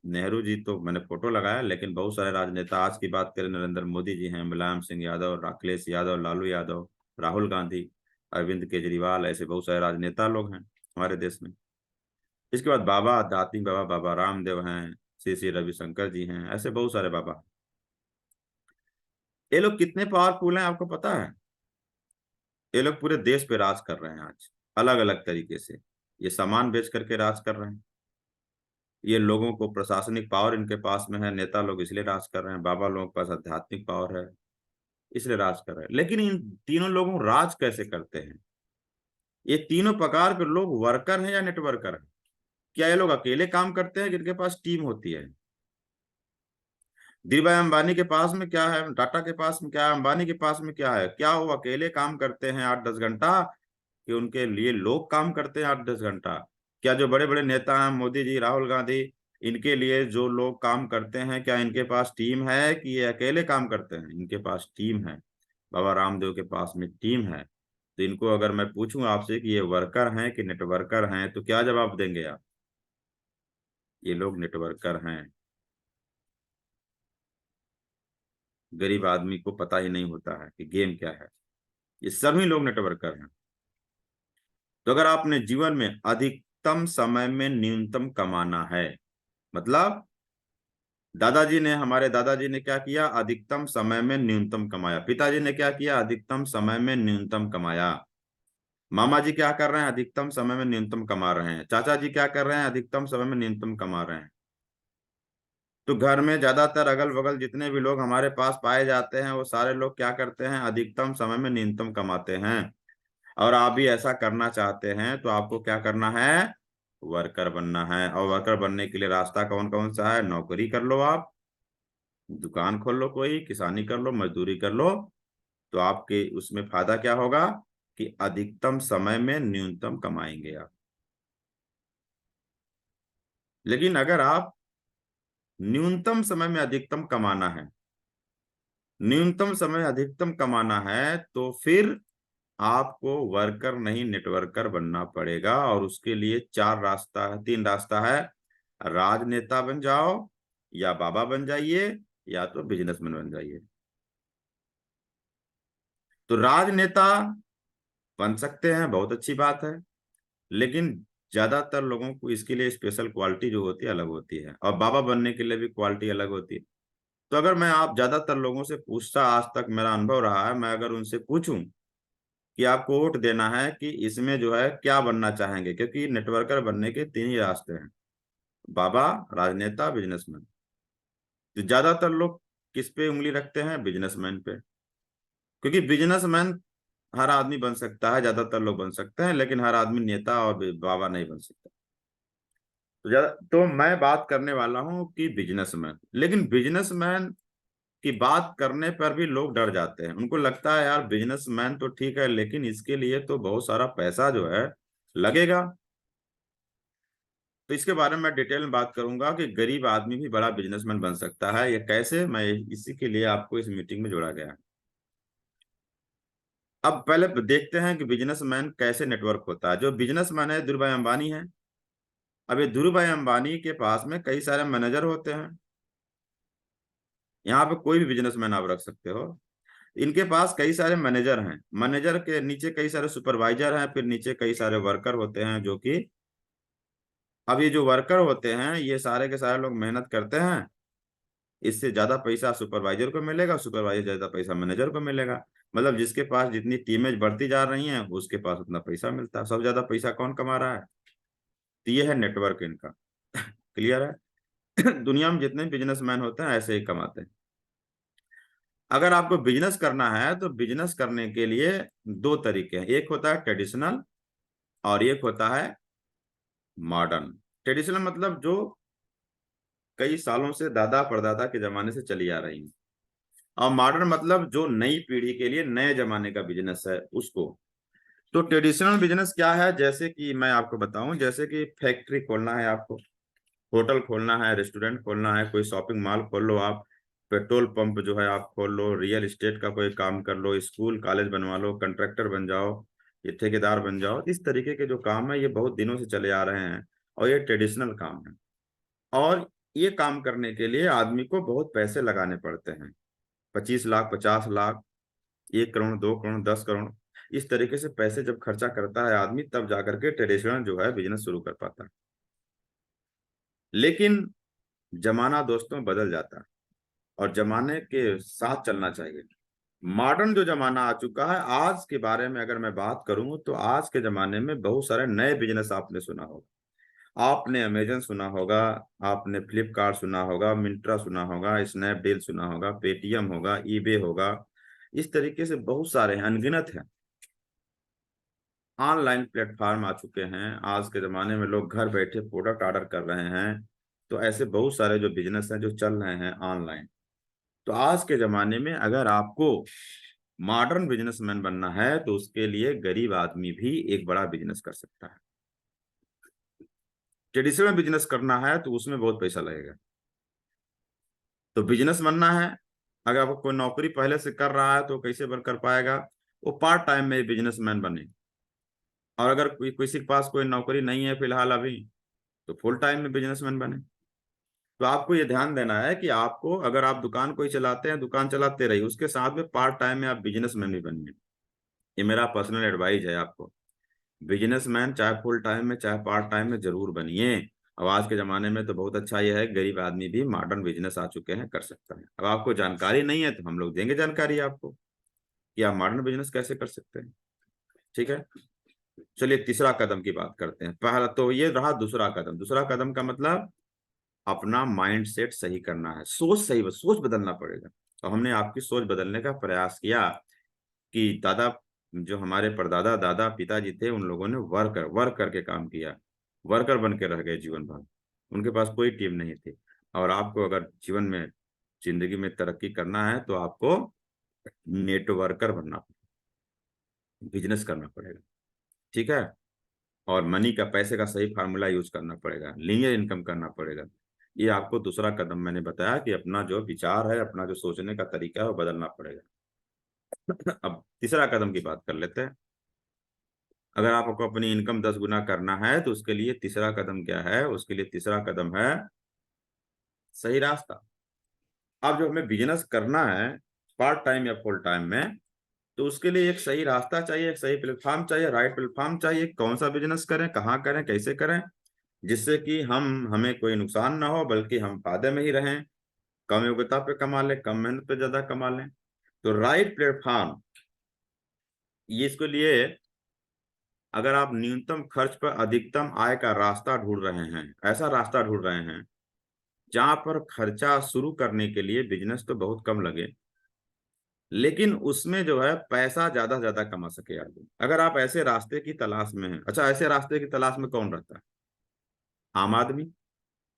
Speaker 1: नेहरू जी तो मैंने फोटो लगाया, लेकिन बहुत सारे राजनेता आज की बात करें, नरेंद्र मोदी जी हैं, मुलायम सिंह यादव, अखिलेश यादव, लालू यादव, राहुल गांधी, अरविंद केजरीवाल, ऐसे बहुत सारे राजनेता लोग हैं हमारे देश में। इसके बाद बाबा, आध्यात्मिक बाबा, बाबा रामदेव हैं, श्री श्री रविशंकर जी हैं, ऐसे बहुत सारे बाबा। ये लोग कितने पावरफुल हैं आपको पता है? ये लोग पूरे देश पे राज कर रहे हैं आज, अलग अलग तरीके से। ये सामान बेच करके राज कर रहे हैं। ये लोगों को प्रशासनिक पावर इनके पास में है, नेता लोग इसलिए राज कर रहे हैं। बाबा लोगों के पास आध्यात्मिक पावर है, इसलिए राज कर रहे हैं। लेकिन इन तीनों लोगों राज कैसे करते हैं? ये तीनों प्रकार के लोग वर्कर हैं या नेटवर्कर हैं? क्या ये लोग अकेले काम करते हैं, जिनके पास टीम होती है? धीरूभाई अंबानी के पास में क्या है, टाटा के पास में क्या है, अंबानी के पास में क्या है? क्या वो अकेले काम करते हैं 8-10 घंटा, कि उनके लिए लोग काम करते हैं 8-10 घंटा? क्या जो बड़े बड़े नेता हैं, मोदी जी, राहुल गांधी, इनके लिए जो लोग काम करते हैं, क्या इनके पास टीम है कि ये अकेले काम करते हैं? इनके पास टीम है। बाबा रामदेव के पास में टीम है। तो इनको अगर मैं पूछूं आपसे कि ये वर्कर हैं कि नेटवर्कर हैं, तो क्या जवाब देंगे आप? ये लोग नेटवर्कर हैं। गरीब आदमी को पता ही नहीं होता है कि गेम क्या है। ये सभी लोग नेटवर्कर हैं। तो अगर आपने जीवन में अधिकतम समय में न्यूनतम कमाना है, मतलब दादाजी ने, हमारे दादाजी ने क्या किया? अधिकतम समय में न्यूनतम कमाया। पिताजी ने क्या किया? अधिकतम समय में न्यूनतम कमाया। मामा जी क्या कर रहे हैं? अधिकतम समय में न्यूनतम कमा रहे हैं। चाचा जी क्या कर रहे हैं? अधिकतम समय में न्यूनतम कमा रहे हैं। तो घर में ज्यादातर अगल बगल जितने भी लोग हमारे पास पाए जाते हैं, वो सारे लोग क्या करते हैं? अधिकतम समय में न्यूनतम कमाते हैं। और आप भी ऐसा करना चाहते हैं तो आपको क्या करना है? वर्कर बनना है। और वर्कर बनने के लिए रास्ता कौन कौन सा है? नौकरी कर लो, आप दुकान खोल लो, कोई किसानी कर लो, मजदूरी कर लो। तो आपके उसमें फायदा क्या होगा? कि अधिकतम समय में न्यूनतम कमाएंगे आप। लेकिन अगर आप न्यूनतम समय में अधिकतम कमाना है, न्यूनतम समय अधिकतम कमाना है, तो फिर आपको वर्कर नहीं नेटवर्कर बनना पड़ेगा। और उसके लिए 4 रास्ता है, 3 रास्ता है। राजनेता बन जाओ, या बाबा बन जाइए, या तो बिजनेसमैन बन जाइए। तो राजनेता बन सकते हैं, बहुत अच्छी बात है। लेकिन ज्यादातर लोगों को इसके लिए स्पेशल क्वालिटी जो होती है अलग होती है, और बाबा बनने के लिए भी क्वालिटी अलग होती है। तो अगर मैं आप ज्यादातर लोगों से पूछता, आज तक मेरा अनुभव रहा है, मैं अगर उनसे पूछूं कि आपको वोट देना है कि इसमें जो है क्या बनना चाहेंगे, क्योंकि नेटवर्कर बनने के 3 ही रास्ते हैं, बाबा, राजनेता, बिजनेसमैन। तो ज्यादातर लोग किस पे उंगली रखते हैं? बिजनेसमैन पे। क्योंकि बिजनेसमैन हर आदमी बन सकता है, ज्यादातर लोग बन सकते हैं, लेकिन हर आदमी नेता और बाबा नहीं बन सकता। तो ज्यादा तो मैं बात करने वाला हूँ कि बिजनेसमैन। लेकिन बिजनेसमैन की बात करने पर भी लोग डर जाते हैं। उनको लगता है यार बिजनेसमैन तो ठीक है, लेकिन इसके लिए तो बहुत सारा पैसा जो है लगेगा। तो इसके बारे में मैं डिटेल में बात करूंगा कि गरीब आदमी भी बड़ा बिजनेसमैन बन सकता है, ये कैसे, मैं इसी के लिए आपको इस मीटिंग में जोड़ा गया है। अब पहले देखते हैं कि बिजनेसमैन कैसे नेटवर्क होता है। जो बिजनेसमैन है, धीरूभाई अंबानी है। अब ये धीरूभाई अंबानी के पास में कई सारे मैनेजर होते हैं। यहाँ पे कोई भी बिजनेसमैन आप रख सकते हो। इनके पास कई सारे मैनेजर हैं, मैनेजर के नीचे कई सारे सुपरवाइजर हैं, फिर नीचे कई सारे वर्कर होते हैं। जो कि अब ये जो वर्कर होते हैं, ये सारे के सारे लोग मेहनत करते हैं। इससे ज्यादा पैसा सुपरवाइजर को मिलेगा, सुपरवाइजर ज्यादा पैसा मैनेजर को मिलेगा। मतलब जिसके पास जितनी टीमें बढ़ती जा रही हैं, उसके पास उतना पैसा मिलता है। सबसे ज्यादा पैसा कौन कमा रहा है? तो ये है नेटवर्क इनका। क्लियर है? दुनिया में जितने बिजनेसमैन होते हैं ऐसे ही कमाते हैं। अगर आपको बिजनेस करना है, तो बिजनेस करने के लिए 2 तरीके हैं। एक होता है ट्रेडिशनल, और एक होता है मॉडर्न। ट्रेडिशनल मतलब जो कई सालों से दादा परदादा के जमाने से चली आ रही हैं। और मॉडर्न मतलब जो नई पीढ़ी के लिए नए जमाने का बिजनेस है उसको। तो ट्रेडिशनल बिजनेस क्या है, जैसे कि मैं आपको बताऊं, जैसे कि फैक्ट्री खोलना है आपको, होटल खोलना है, रेस्टोरेंट खोलना है, कोई शॉपिंग मॉल खोल लो आप, पेट्रोल पंप जो है आप खोल लो, रियल एस्टेट का कोई काम कर लो, स्कूल कॉलेज बनवा लो, कंट्रैक्टर बन जाओ, ये ठेकेदार बन जाओ। इस तरीके के जो काम है ये बहुत दिनों से चले आ रहे हैं और ये ट्रेडिशनल काम है। और ये काम करने के लिए आदमी को बहुत पैसे लगाने पड़ते हैं, 25 लाख, 50 लाख, 1 करोड़, 2 करोड़, 10 करोड़, इस तरीके से पैसे जब खर्चा करता है आदमी तब जाकर के ट्रेडिशनल जो है बिजनेस शुरू कर पाता है। लेकिन जमाना दोस्तों बदल जाता है और जमाने के साथ चलना चाहिए। मॉडर्न जो जमाना आ चुका है, आज के बारे में अगर मैं बात करूं तो आज के जमाने में बहुत सारे नए बिजनेस आपने सुना होगा। आपने अमेजन सुना होगा, आपने फ्लिपकार्ट सुना होगा, मिंत्रा सुना होगा, स्नैपडील सुना होगा, पेटीएम होगा, ईबे होगा। इस तरीके से बहुत सारे हैं, अनगिनत हैं। ऑनलाइन प्लेटफॉर्म आ चुके हैं, आज के जमाने में लोग घर बैठे प्रोडक्ट ऑर्डर कर रहे हैं। तो ऐसे बहुत सारे जो बिजनेस हैं जो चल रहे हैं ऑनलाइन। तो आज के जमाने में अगर आपको मॉडर्न बिजनेसमैन बनना है तो उसके लिए गरीब आदमी भी एक बड़ा बिजनेस कर सकता है। ट्रेडिशनल बिजनेस करना है तो उसमें बहुत पैसा लगेगा। तो बिजनेस बनना है, अगर आपको कोई नौकरी पहले से कर रहा है तो कैसे बन कर पाएगा, वो पार्ट टाइम में बिजनेसमैन बने। और अगर कोई किसी के पास कोई नौकरी नहीं है फिलहाल अभी, तो फुल टाइम में बिजनेसमैन बने। तो आपको ये ध्यान देना है कि आपको, अगर आप दुकान कोई चलाते हैं, दुकान चलाते रहिए, उसके साथ में पार्ट टाइम में आप बिजनेसमैन भी बनिए। ये मेरा पर्सनल एडवाइस है आपको। बिजनेसमैन चाहे फुल टाइम में चाहे पार्ट टाइम में जरूर बनिए। अब आज के जमाने में तो बहुत अच्छा यह है, गरीब आदमी भी मॉडर्न बिजनेस आ चुके हैं, कर सकता है। अब आपको जानकारी नहीं है तो हम लोग देंगे जानकारी आपको कि आप मॉडर्न बिजनेस कैसे कर सकते हैं। ठीक है, चलिए तीसरा कदम की बात करते हैं। पहला तो ये रहा, दूसरा कदम, दूसरा कदम का मतलब अपना माइंड सेट सही करना है, सोच सही, सोच बदलना पड़ेगा। तो हमने आपकी सोच बदलने का प्रयास किया कि दादा, जो हमारे परदादा दादा पिताजी थे, उन लोगों ने वर्क करके काम किया, वर्कर बन के रह गए जीवन भर, उनके पास कोई टीम नहीं थी। और आपको अगर जीवन में, जिंदगी में तरक्की करना है तो आपको नेटवर्कर बनना पड़ेगा, बिजनेस करना पड़ेगा। ठीक है, और मनी का, पैसे का सही फार्मूला यूज करना पड़ेगा, लीनियर इनकम करना पड़ेगा। ये आपको दूसरा कदम मैंने बताया कि अपना जो विचार है, अपना जो सोचने का तरीका है वो बदलना पड़ेगा। अब तीसरा कदम की बात कर लेते हैं। अगर आपको अपनी इनकम 10 गुना करना है तो उसके लिए तीसरा कदम क्या है, उसके लिए तीसरा कदम है सही रास्ता। अब जो हमें बिजनेस करना है पार्ट टाइम या फुल टाइम में, तो उसके लिए एक सही रास्ता चाहिए, एक सही प्लेटफॉर्म चाहिए, राइट प्लेटफॉर्म चाहिए। कौन सा बिजनेस करें, कहाँ करें, कैसे करें, जिससे कि हमें कोई नुकसान ना हो बल्कि हम फायदे में ही रहें, कम योग्यता पे कमा लें, कम मेहनत पे ज्यादा कमा लें। तो राइट प्लेटफॉर्म, ये इसके लिए अगर आप न्यूनतम खर्च पर अधिकतम आय का रास्ता ढूंढ रहे हैं, ऐसा रास्ता ढूंढ रहे हैं जहां पर खर्चा शुरू करने के लिए बिजनेस तो बहुत कम लगे, लेकिन उसमें जो है पैसा ज्यादा कमा सके आदमी, अगर आप ऐसे रास्ते की तलाश में हैं। अच्छा, ऐसे रास्ते की तलाश में कौन रहता है? आम आदमी,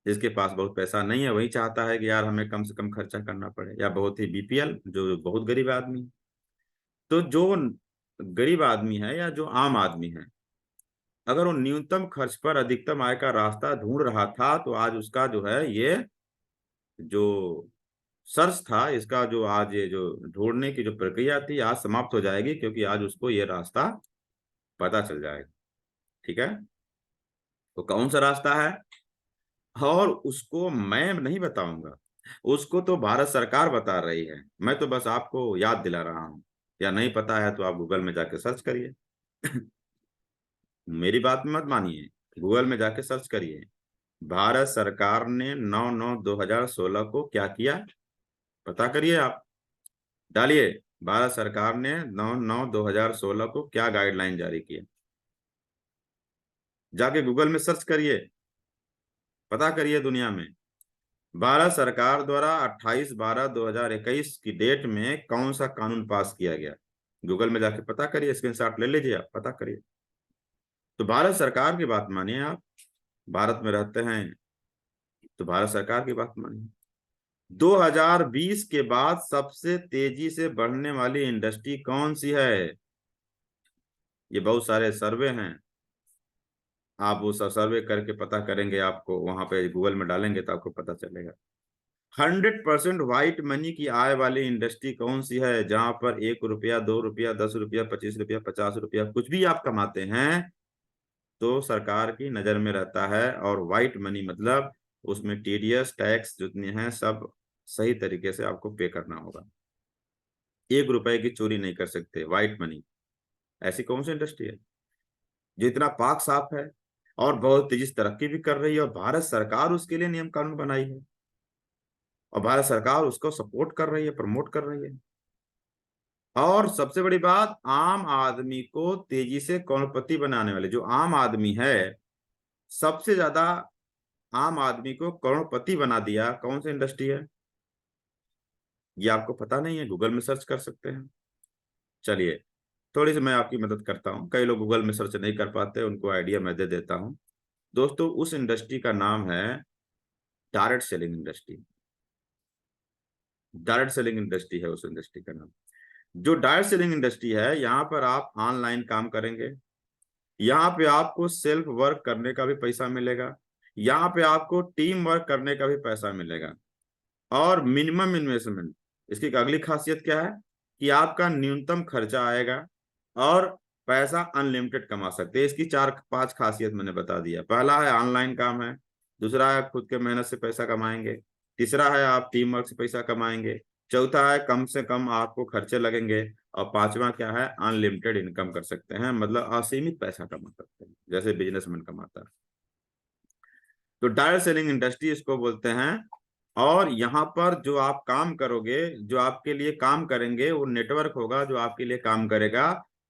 Speaker 1: जिसके पास बहुत पैसा नहीं है, वही चाहता है कि यार हमें कम से कम खर्चा करना पड़े, या बहुत ही बीपीएल, जो बहुत गरीब आदमी है। तो जो गरीब आदमी है या जो आम आदमी है, अगर वो न्यूनतम खर्च पर अधिकतम आय का रास्ता ढूंढ रहा था तो आज उसका जो है ये जो सर्च था, इसका जो आज ये जो ढूंढने की जो प्रक्रिया थी आज समाप्त हो जाएगी, क्योंकि आज उसको ये रास्ता पता चल जाएगा। ठीक है, तो कौन सा रास्ता है, और उसको मैं नहीं बताऊंगा, उसको तो भारत सरकार बता रही है, मैं तो बस आपको याद दिला रहा हूँ। या नहीं पता है तो आप गूगल में जाके सर्च करिए। मेरी बात में मत मानिए, गूगल में जाके सर्च करिए। भारत सरकार ने 9/9/2016 को क्या किया, पता करिए आप, डालिए भारत सरकार ने 9/9/2016 को क्या गाइडलाइन जारी की है, जाके गूगल में सर्च करिए, पता करिए दुनिया में भारत सरकार द्वारा 28/12/2021 की डेट में कौन सा कानून पास किया गया। गूगल में जाके पता करिए, स्क्रीनशॉट ले लीजिए, आप पता करिए। तो भारत सरकार की बात मानिए आप, भारत में रहते हैं, तो भारत सरकार की बात मानिए। 2020 के बाद सबसे तेजी से बढ़ने वाली इंडस्ट्री कौन सी है? ये बहुत सारे सर्वे हैं, आप वो सब सर्वे करके पता करेंगे, आपको वहां पे गूगल में डालेंगे तो आपको पता चलेगा। 100% व्हाइट मनी की आय वाली इंडस्ट्री कौन सी है? जहां पर 1 रुपया, 2 रुपया, 10 रुपया, 25 रुपया, 50 रुपया कुछ भी आप कमाते हैं तो सरकार की नजर में रहता है। और व्हाइट मनी मतलब उसमें टीडीएस टैक्स जितने हैं सब सही तरीके से आपको पे करना होगा। 1 रुपए की चोरी नहीं कर सकते, व्हाइट मनी। ऐसी कौन सी इंडस्ट्री है जो इतना पाक साफ है और बहुत तेजी से तरक्की भी कर रही है, और भारत सरकार उसके लिए नियम कानून बनाई है, और भारत सरकार उसको सपोर्ट कर रही है, प्रमोट कर रही है। और सबसे बड़ी बात, आम आदमी को तेजी से करोड़पति बनाने वाले जो आम आदमी है, सबसे ज्यादा आम आदमी को करोड़पति बना दिया कौन सी इंडस्ट्री है? ये आपको पता नहीं है? गूगल में सर्च कर सकते हैं। चलिए, थोड़ी सी मैं आपकी मदद करता हूँ। कई लोग गूगल में सर्च नहीं कर पाते, उनको आइडिया मैं दे देता हूँ। दोस्तों, उस इंडस्ट्री का नाम है direct selling industry. Direct selling industry है उस इंडस्ट्री का नाम। जो डायरेक्ट सेलिंग इंडस्ट्री है, यहाँ पर आप ऑनलाइन काम करेंगे, यहाँ पे आपको सेल्फ वर्क करने का भी पैसा मिलेगा, यहाँ पे आपको टीम वर्क करने का भी पैसा मिलेगा, और मिनिमम इन्वेस्टमेंट। इसकी एक अगली खासियत क्या है कि आपका न्यूनतम खर्चा आएगा और पैसा अनलिमिटेड कमा सकते हैं। इसकी 4-5 खासियत मैंने बता दिया। पहला है ऑनलाइन काम है, दूसरा है खुद के मेहनत से पैसा कमाएंगे, तीसरा है आप टीम वर्क से पैसा कमाएंगे, चौथा है कम से कम आपको खर्चे लगेंगे, और पांचवा क्या है, अनलिमिटेड इनकम कर सकते हैं, मतलब असीमित पैसा कमा सकते हैं जैसे बिजनेसमैन कमाता है। तो डायरेक्ट सेलिंग इंडस्ट्री इसको बोलते हैं। और यहाँ पर जो आप काम करोगे, जो आपके लिए काम करेंगे, वो नेटवर्क होगा जो आपके लिए काम करेगा।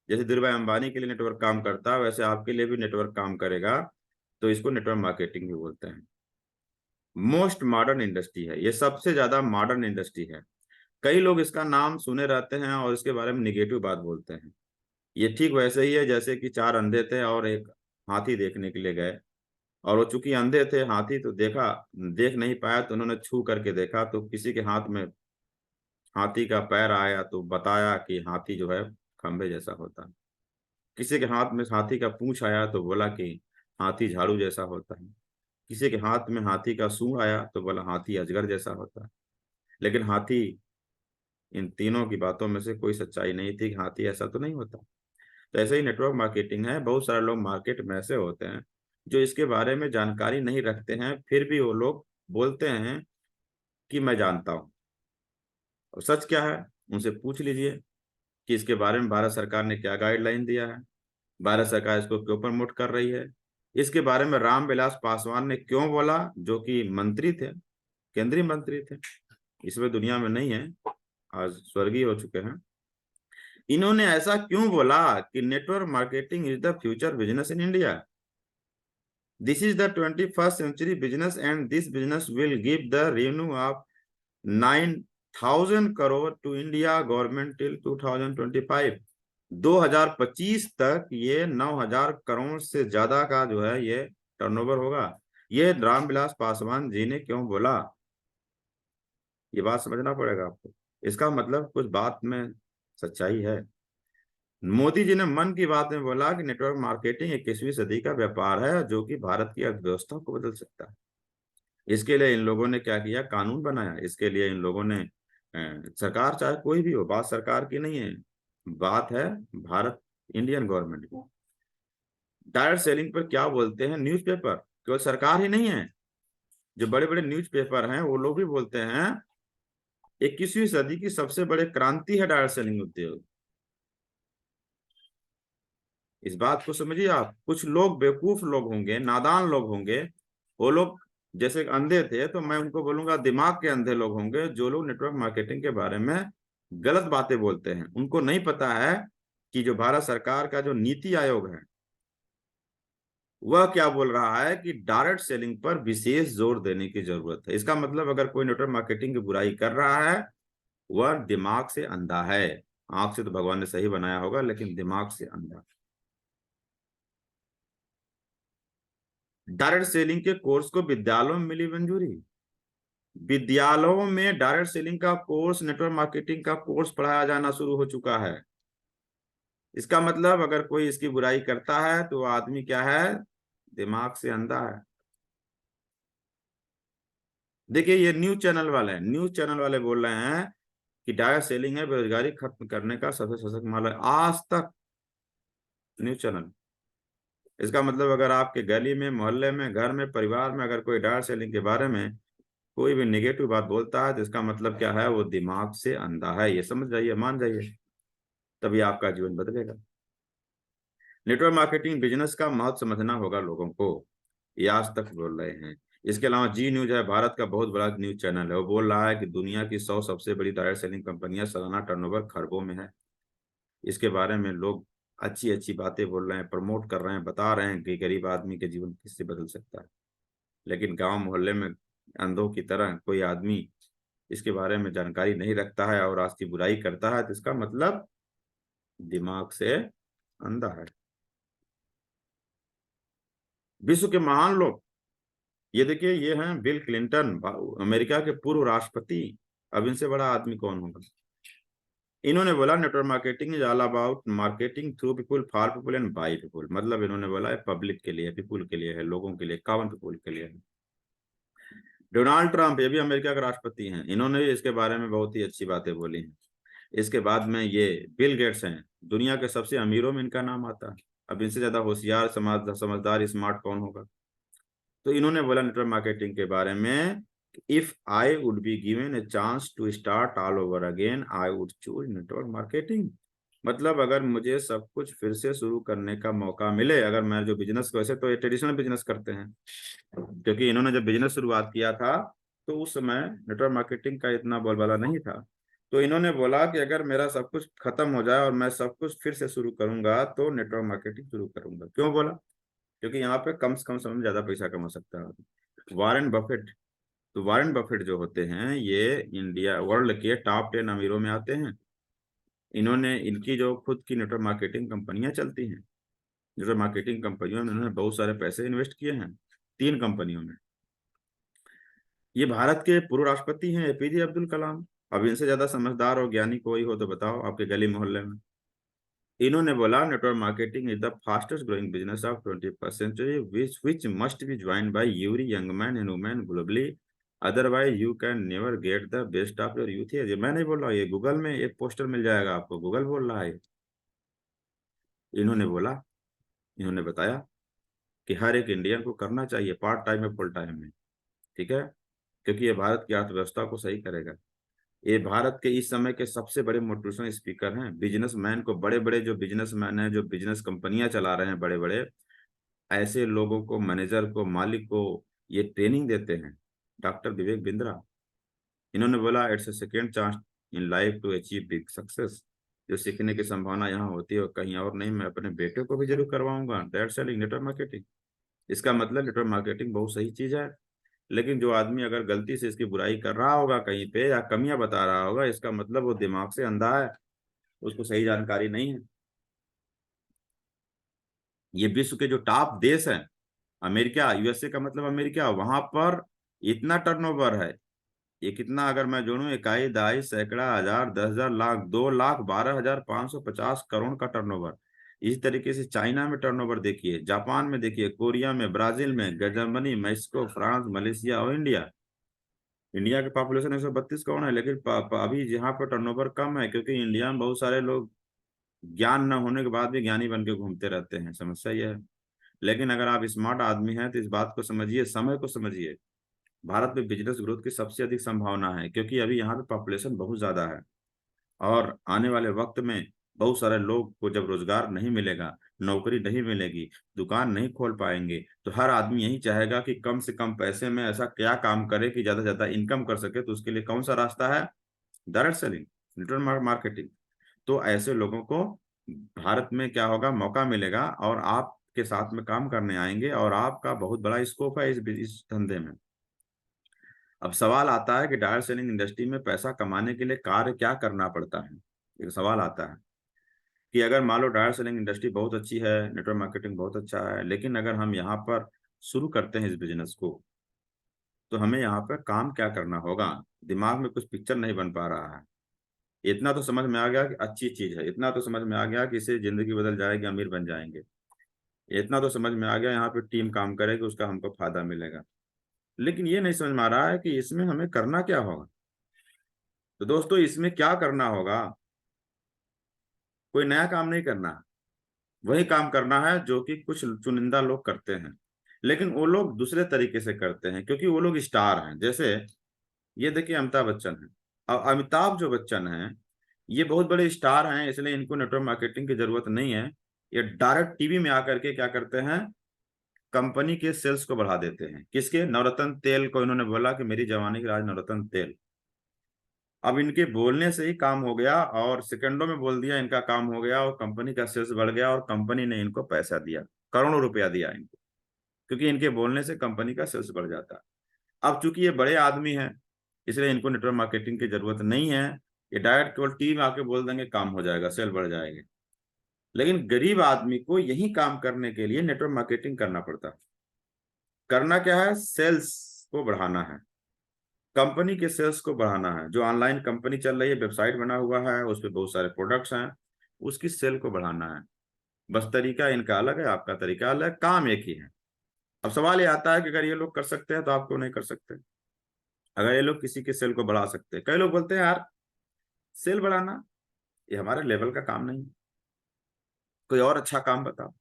Speaker 1: जैसे धीरू भाई अंबानी के लिए नेटवर्क काम करता है, वैसे आपके लिए भी नेटवर्क काम करेगा। तो इसको नेटवर्क मार्केटिंग भी बोलते हैं। मोस्ट मॉडर्न इंडस्ट्री है ये, सबसे ज्यादा मॉडर्न इंडस्ट्री है। कई लोग इसका नाम सुने रहते हैं और इसके बारे में निगेटिव बात बोलते हैं। ये ठीक वैसे ही है जैसे कि 4 अंधे थे और एक हाथी देखने के लिए गए, और वो चूंकि अंधे थे, हाथी तो देख नहीं पाया, तो उन्होंने छू करके देखा, तो किसी के हाथ में हाथी का पैर आया तो बताया कि हाथी जो है खंबे जैसा होता है। किसी के हाथ में हाथी का पूंछ आया तो बोला कि हाथी झाड़ू जैसा होता है। किसी के हाथ में हाथी का सूंड आया तो बोला हाथी अजगर जैसा होता है। लेकिन हाथी, इन तीनों की बातों में से कोई सच्चाई नहीं थी कि हाथी ऐसा तो नहीं होता। तो ऐसे ही नेटवर्क मार्केटिंग है। बहुत सारे लोग मार्केट में ऐसे होते हैं जो इसके बारे में जानकारी नहीं रखते हैं, फिर भी वो लोग बोलते हैं कि मैं जानता हूँ। और सच क्या है, उनसे पूछ लीजिए कि इसके बारे में भारत सरकार ने क्या गाइडलाइन दिया है, भारत सरकार इसको क्यों प्रमोट कर रही है, इसके बारे में रामविलास पासवान ने क्यों बोला, जो कि मंत्री थे, केंद्रीय मंत्री थे, इसमें दुनिया में नहीं है, आज स्वर्गीय हो चुके हैं। इन्होंने ऐसा क्यों बोला कि network marketing is the future business in India, this is the 21st century business, and this business will give the revenue of 9,000 crore to India government till 2025। 2025 तक ये 9,000 करोड़ से ज्यादा का जो है ये टर्नओवर होगा। ये रामविलास पासवान जी ने क्यों बोला, ये बात समझना पड़ेगा आपको। इसका मतलब कुछ बात में सच्चाई है। मोदी जी ने मन की बात में बोला कि नेटवर्क मार्केटिंग 21वीं सदी का व्यापार है जो कि भारत की अर्थव्यवस्था को बदल सकता है। इसके लिए इन लोगों ने क्या किया, कानून बनाया। इसके लिए इन लोगों ने सरकार चाहे कोई भी हो, बात सरकार की नहीं है, बात है भारत, इंडियन गवर्नमेंट की। डायरेक्ट सेलिंग पर क्या बोलते हैं न्यूज़पेपर, केवल सरकार ही नहीं है, जो बड़े बड़े न्यूज़पेपर हैं वो लोग भी बोलते हैं 21वीं सदी की सबसे बड़े क्रांति है डायरेक्ट सेलिंग उद्योग। इस बात को समझिए आप। कुछ लोग बेवकूफ लोग होंगे, नादान लोग होंगे, वो लोग जैसे अंधे थे, तो मैं उनको बोलूंगा दिमाग के अंधे लोग होंगे, जो लोग नेटवर्क मार्केटिंग के बारे में गलत बातें बोलते हैं। उनको नहीं पता है कि जो भारत सरकार का जो नीति आयोग है वह क्या बोल रहा है कि डायरेक्ट सेलिंग पर विशेष जोर देने की जरूरत है। इसका मतलब अगर कोई नेटवर्क मार्केटिंग की बुराई कर रहा है, वह दिमाग से अंधा है। आंख से तो भगवान ने सही बनाया होगा, लेकिन दिमाग से अंधा। डायरेक्ट सेलिंग के कोर्स को विद्यालयों में मिली मंजूरी। विद्यालयों में डायरेक्ट सेलिंग का कोर्स, नेटवर्क मार्केटिंग का कोर्स पढ़ाया जाना शुरू हो चुका है। इसका मतलब अगर कोई इसकी बुराई करता है तो वो आदमी क्या है, दिमाग से अंधा है। देखिए ये न्यूज चैनल वाले बोल रहे हैं कि डायरेक्ट सेलिंग है बेरोजगारी खत्म करने का सबसे सशक्त मार्ग है। आज तक न्यूज चैनल, इसका मतलब अगर आपके गली में, मोहल्ले में, घर में, परिवार में अगर कोई डायरेक्ट सेलिंग के बारे में कोई भी नेगेटिव बात बोलता है तो इसका मतलब क्या है, वो दिमाग से अंधा है। ये समझ जाइए, मान जाइए, तभी आपका जीवन बदलेगा। नेटवर्क मार्केटिंग बिजनेस का महत्व समझना होगा लोगों को, ये आज तक बोल रहे हैं। इसके अलावा जी न्यूज है, भारत का बहुत बड़ा न्यूज चैनल है, वो बोल रहा है कि दुनिया की 100 सबसे बड़ी डायरेक्ट सेलिंग कंपनियां सालाना टर्नओवर खरबों में है। इसके बारे में लोग अच्छी अच्छी बातें बोल रहे हैं, प्रमोट कर रहे हैं, बता रहे हैं कि गरीब आदमी के जीवन किससे बदल सकता है। लेकिन गांव मोहल्ले में अंधों की तरह कोई आदमी इसके बारे में जानकारी नहीं रखता है और आज की बुराई करता है, तो इसका मतलब दिमाग से अंधा है। विश्व के महान लोग, ये देखिए, ये हैं बिल क्लिंटन, अमेरिका के पूर्व राष्ट्रपति। अब इनसे बड़ा आदमी कौन होगा। इन्होंने बोला network marketing is all about marketing through people, for people and by people. मतलब इन्होंने बोला है पब्लिक के लिए, पीपुल के लिए है, लोगों के लिए, कॉमन पीपुल के लिए है। डोनाल्ड ट्रंप, ये भी अमेरिका के राष्ट्रपति हैं, इन्होंने भी इसके बारे में बहुत ही अच्छी बातें बोली हैं। इसके बाद में ये बिल गेट्स हैं, दुनिया के सबसे अमीरों में इनका नाम आता है। अब इनसे ज्यादा होशियार, समझदार, स्मार्ट कौन होगा। तो इन्होंने बोला नेटवर्क मार्केटिंग के बारे में, if I would be given a chance to start all over again I would choose network marketing. मतलब अगर मुझे सब कुछ फिर से शुरू करने का मौका मिले, अगर मैं जो बिजनेस, वैसे तो ये ट्रेडिशनल बिजनेस करते हैं, क्योंकि इन्होंने जब बिजनेस शुरुआत किया था तो उस समय नेटवर्क मार्केटिंग का इतना बोलबाला नहीं था। तो इन्होंने बोला कि अगर मेरा सब कुछ खत्म हो जाए और मैं सब कुछ फिर से शुरू करूंगा तो नेटवर्क मार्केटिंग शुरू करूंगा। क्यों बोला, क्योंकि यहाँ पे कम से कम समय में ज्यादा पैसा कमा सकता है। वारेन बफेट, तो वारेन बफेट जो होते हैं ये इंडिया, वर्ल्ड के टॉप 10 अमीरों में आते हैं। इन्होंने, इनकी जो खुद की नेटवर्क मार्केटिंग कंपनियां चलती हैं, नेटवर्क मार्केटिंग कंपनियों में इन्होंने बहुत सारे पैसे इन्वेस्ट किए हैं, 3 कंपनियों में। ये भारत के पूर्व राष्ट्रपति हैं एपीजे अब्दुल कलाम। अब इनसे ज्यादा समझदार और ज्ञानी कोई हो तो बताओ आपके गली मोहल्ले में। इन्होंने बोला network marketing is the fastest growing business of 21st century which must be joined by every young man and women globally, otherwise you can never get the best of your youth. ये मैं नहीं बोल रहा, ये Google में एक poster मिल जाएगा आपको, गूगल बोल रहा है। इन्होंने बोला, इन्होंने बताया कि हर एक इंडियन को करना चाहिए, पार्ट टाइम में, फुल टाइम में, ठीक है, क्योंकि ये भारत की अर्थव्यवस्था को सही करेगा। ये भारत के इस समय के सबसे बड़े मोटिवेशनल स्पीकर हैं। बिजनेसमैन को, बड़े बड़े जो बिजनेसमैन हैं, जो बिजनेस कंपनियां चला रहे हैं बड़े बड़े, ऐसे लोगों को, मैनेजर को, मालिक को ये ट्रेनिंग देते हैं। डॉक्टर विवेक बिंद्रा, इन्होंने बोला it's a second chance in life to achieve big success. जो सीखने की संभावना यहाँ होती है और कहीं और नहीं, मैं अपने बेटे को भी जरूर करवाऊंगा। That's selling network marketing. इसका मतलब नेटवर्क मार्केटिंग बहुत सही चीज है। लेकिन जो आदमी अगर गलती से इसकी बुराई कर रहा होगा कहीं पे या कमियां बता रहा होगा, इसका मतलब वो दिमाग से अंधा है, उसको सही जानकारी नहीं है। ये विश्व के जो टॉप देश हैं, अमेरिका, यूएसए का मतलब अमेरिका, वहां पर इतना टर्नओवर है। ये कितना, अगर मैं जोड़ूं, इकाई, दहाई, सैकड़ा, हजार, 10,000, लाख, 2,00,000, 12,550 करोड़ का टर्नओवर। इसी तरीके से चाइना में टर्नओवर देखिए, जापान में देखिए, कोरिया में, ब्राजील में, जर्मनी, मैक्सिको, फ्रांस, मलेशिया और इंडिया। इंडिया की पॉपुलेशन 132 करोड़ है, लेकिन अभी यहाँ पर टर्नओवर कम है, क्योंकि इंडिया में बहुत सारे लोग ज्ञान न होने के बाद भी ज्ञानी बन के घूमते रहते हैं। समस्या यह है। लेकिन अगर आप स्मार्ट आदमी हैं तो इस बात को समझिए, समय को समझिए। भारत में बिजनेस ग्रोथ की सबसे अधिक संभावना है, क्योंकि अभी यहाँ पे पॉपुलेशन बहुत ज्यादा है और आने वाले वक्त में बहुत सारे लोग को जब रोजगार नहीं मिलेगा, नौकरी नहीं मिलेगी, दुकान नहीं खोल पाएंगे, तो हर आदमी यही चाहेगा कि कम से कम पैसे में ऐसा क्या काम करे कि ज्यादा से ज्यादा इनकम कर सके। तो उसके लिए कौन सा रास्ता है, डायरेक्ट सेलिंग, नेटवर्क मार्केटिंग। तो ऐसे लोगों को भारत में क्या होगा, मौका मिलेगा और आपके साथ में काम करने आएंगे और आपका बहुत बड़ा स्कोप है इस धंधे में। अब सवाल आता है कि डायरेक्ट सेलिंग इंडस्ट्री में पैसा कमाने के लिए कार्य क्या करना पड़ता है। एक सवाल आता है कि अगर मान लो डायरेक्ट सेलिंग इंडस्ट्री बहुत अच्छी है, नेटवर्क मार्केटिंग बहुत अच्छा है, लेकिन अगर हम यहाँ पर शुरू करते हैं इस बिजनेस को, तो हमें यहाँ पर काम क्या करना होगा। दिमाग में कुछ पिक्चर नहीं बन पा रहा है। इतना तो समझ में आ गया कि अच्छी चीज है, इतना तो समझ में आ गया कि इससे जिंदगी बदल जाएगी, अमीर बन जाएंगे, इतना तो समझ में आ गया यहाँ पे टीम काम करेगी, उसका हमको फायदा मिलेगा। लेकिन ये नहीं समझ में आ रहा है कि इसमें हमें करना क्या होगा। तो दोस्तों, इसमें क्या करना होगा, कोई नया काम नहीं करना, वही काम करना है जो कि कुछ चुनिंदा लोग करते हैं, लेकिन वो लोग दूसरे तरीके से करते हैं क्योंकि वो लोग स्टार हैं। जैसे ये देखिए अमिताभ बच्चन है। अब अमिताभ जो बच्चन हैं, ये बहुत बड़े स्टार हैं, इसलिए इनको नेटवर्क मार्केटिंग की जरूरत नहीं है। ये डायरेक्ट टीवी में आकर के क्या करते हैं, कंपनी के सेल्स को बढ़ा देते हैं। किसके? नवरत्न तेल को इन्होंने बोला कि मेरी जवानी की राज नवरत्न तेल। अब इनके बोलने से ही काम हो गया, और सेकंडों में बोल दिया, इनका काम हो गया, और कंपनी का सेल्स बढ़ गया, और कंपनी ने इनको पैसा दिया, करोड़ों रुपया दिया इनको, क्योंकि इनके बोलने से कंपनी का सेल्स बढ़ जाता है। अब चूंकि ये बड़े आदमी हैं, इसलिए इनको नेटवर्क मार्केटिंग की जरूरत नहीं है। ये डायरेक्ट केवल टीम आके बोल देंगे, काम हो जाएगा, सेल बढ़ जाएगा। लेकिन गरीब आदमी को यही काम करने के लिए नेटवर्क मार्केटिंग करना पड़ता है। करना क्या है? सेल्स को बढ़ाना है, कंपनी के सेल्स को बढ़ाना है। जो ऑनलाइन कंपनी चल रही है, वेबसाइट बना हुआ है, उस पर बहुत सारे प्रोडक्ट्स हैं, उसकी सेल को बढ़ाना है। बस तरीका इनका अलग है, आपका तरीका अलग है, काम एक ही है। अब सवाल ये आता है कि अगर ये लोग कर सकते हैं तो आप क्यों नहीं कर सकते? अगर ये लोग किसी के सेल को बढ़ा सकते हैं, कई लोग बोलते हैं यार सेल बढ़ाना ये हमारे लेवल का काम नहीं है, कोई और अच्छा काम बताओ।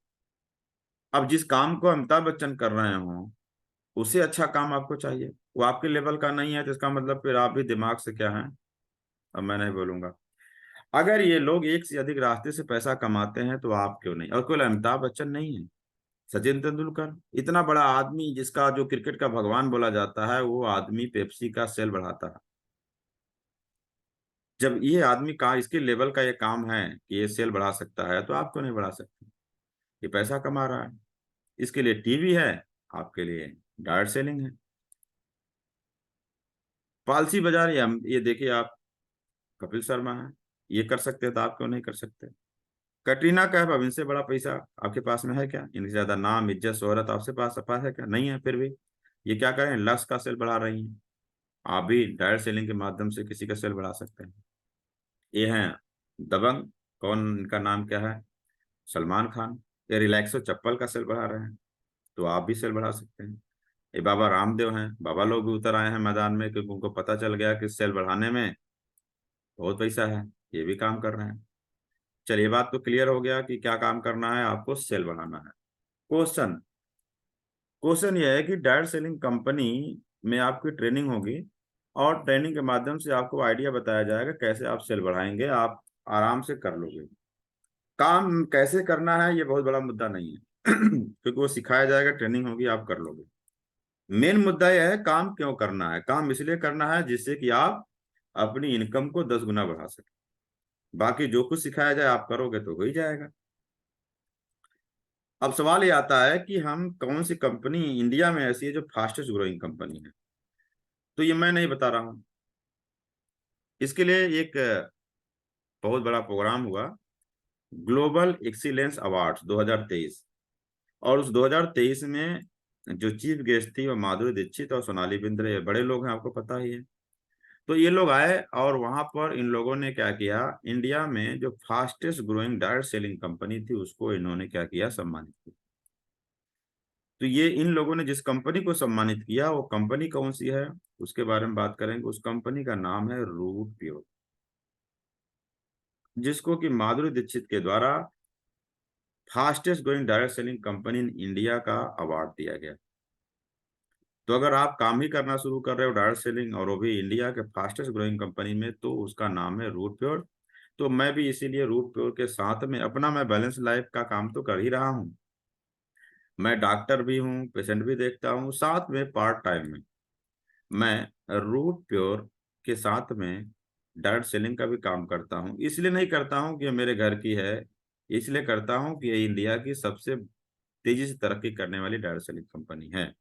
Speaker 1: अब जिस काम को अमिताभ बच्चन कर रहे हो, उससे अच्छा काम आपको चाहिए, वो आपके लेवल का नहीं है, तो इसका मतलब फिर आप भी दिमाग से क्या है। अब मैं नहीं बोलूंगा। अगर ये लोग एक से अधिक रास्ते से पैसा कमाते हैं तो आप क्यों नहीं? और केवल अमिताभ बच्चन नहीं है, सचिन तेंदुलकर, इतना बड़ा आदमी जिसका जो क्रिकेट का भगवान बोला जाता है, वो आदमी पेप्सी का सेल बढ़ाता है। जब ये आदमी का इसके लेवल का ये काम है कि ये सेल बढ़ा सकता है, तो आप क्यों नहीं बढ़ा सकते? ये पैसा कमा रहा है, इसके लिए टीवी है, आपके लिए डायरेक्ट सेलिंग है। पॉलिसी बाजार, ये देखिए आप, कपिल शर्मा है, ये कर सकते हैं तो आप क्यों नहीं कर सकते? कटरीना कैफ, अब इनसे बड़ा पैसा आपके पास में है क्या? इनसे ज्यादा नाम, इज्जत, शोहरत आपसे पास है क्या? नहीं है। फिर भी ये क्या करें, लक्स का सेल बढ़ा रही हैं। आप भी डायरेक्ट सेलिंग के माध्यम से किसी का सेल बढ़ा सकते हैं। ये हैं दबंग, कौन, इनका नाम क्या है, सलमान खान। ये रिलैक्सो चप्पल का सेल बढ़ा रहे हैं, तो आप भी सेल बढ़ा सकते हैं। ये बाबा रामदेव हैं, बाबा लोग भी उतर आए हैं मैदान में, क्योंकि उनको पता चल गया कि सेल बढ़ाने में बहुत पैसा है, ये भी काम कर रहे हैं। चलिए, बात तो क्लियर हो गया कि क्या काम करना है, आपको सेल बढ़ाना है। क्वेश्चन क्वेश्चन ये है कि डायरेक्ट सेलिंग कंपनी में आपकी ट्रेनिंग होगी, और ट्रेनिंग के माध्यम से आपको आइडिया बताया जाएगा कैसे आप सेल बढ़ाएंगे, आप आराम से कर लोगे। काम कैसे करना है ये बहुत बड़ा मुद्दा नहीं है क्योंकि वो सिखाया जाएगा, ट्रेनिंग होगी, आप कर लोगे। मेन मुद्दा यह है काम क्यों करना है। काम इसलिए करना है जिससे कि आप अपनी इनकम को 10 गुना बढ़ा सके। बाकी जो कुछ सिखाया जाए आप करोगे तो हो ही जाएगा। अब सवाल ये आता है कि हम कौन सी कंपनी इंडिया में ऐसी है जो फास्टेस्ट ग्रोइंग कंपनी है। तो ये मैं नहीं बता रहा हूँ, इसके लिए एक बहुत बड़ा प्रोग्राम हुआ, ग्लोबल एक्सीलेंस अवार्ड्स 2023। और उस 2023 में जो चीफ गेस्ट थी वो माधुरी दीक्षित और सोनाली बिंद्रे, ये बड़े लोग हैं, आपको पता ही है। तो ये लोग आए, और वहां पर इन लोगों ने क्या किया, इंडिया में जो fastest growing direct selling company थी उसको इन्होंने क्या किया, सम्मानित किया। तो ये इन लोगों ने जिस कंपनी को सम्मानित किया, वो कंपनी कौन सी है उसके बारे में बात करेंगे। उस कंपनी का नाम है रूट प्योर, जिसको कि माधुरी दीक्षित के द्वारा fastest growing direct selling company in India का अवार्ड दिया गया। तो अगर आप काम ही करना शुरू कर रहे हो डायरेक्ट सेलिंग, और वो भी इंडिया के फास्टेस्ट ग्रोइंग कंपनी में, तो उसका नाम है रूट प्योर। तो मैं भी इसीलिए रूट प्योर के साथ में अपना मैं बैलेंस लाइफ का काम तो कर ही रहा हूँ। मैं डॉक्टर भी हूँ, पेशेंट भी देखता हूँ, साथ में पार्ट टाइम में मैं रूट प्योर के साथ में डायरेक्ट सेलिंग का भी काम करता हूँ। इसलिए नहीं करता हूँ कि ये मेरे घर की है, इसलिए करता हूँ कि ये इंडिया की सबसे तेजी से तरक्की करने वाली डायरेक्ट सेलिंग कंपनी है,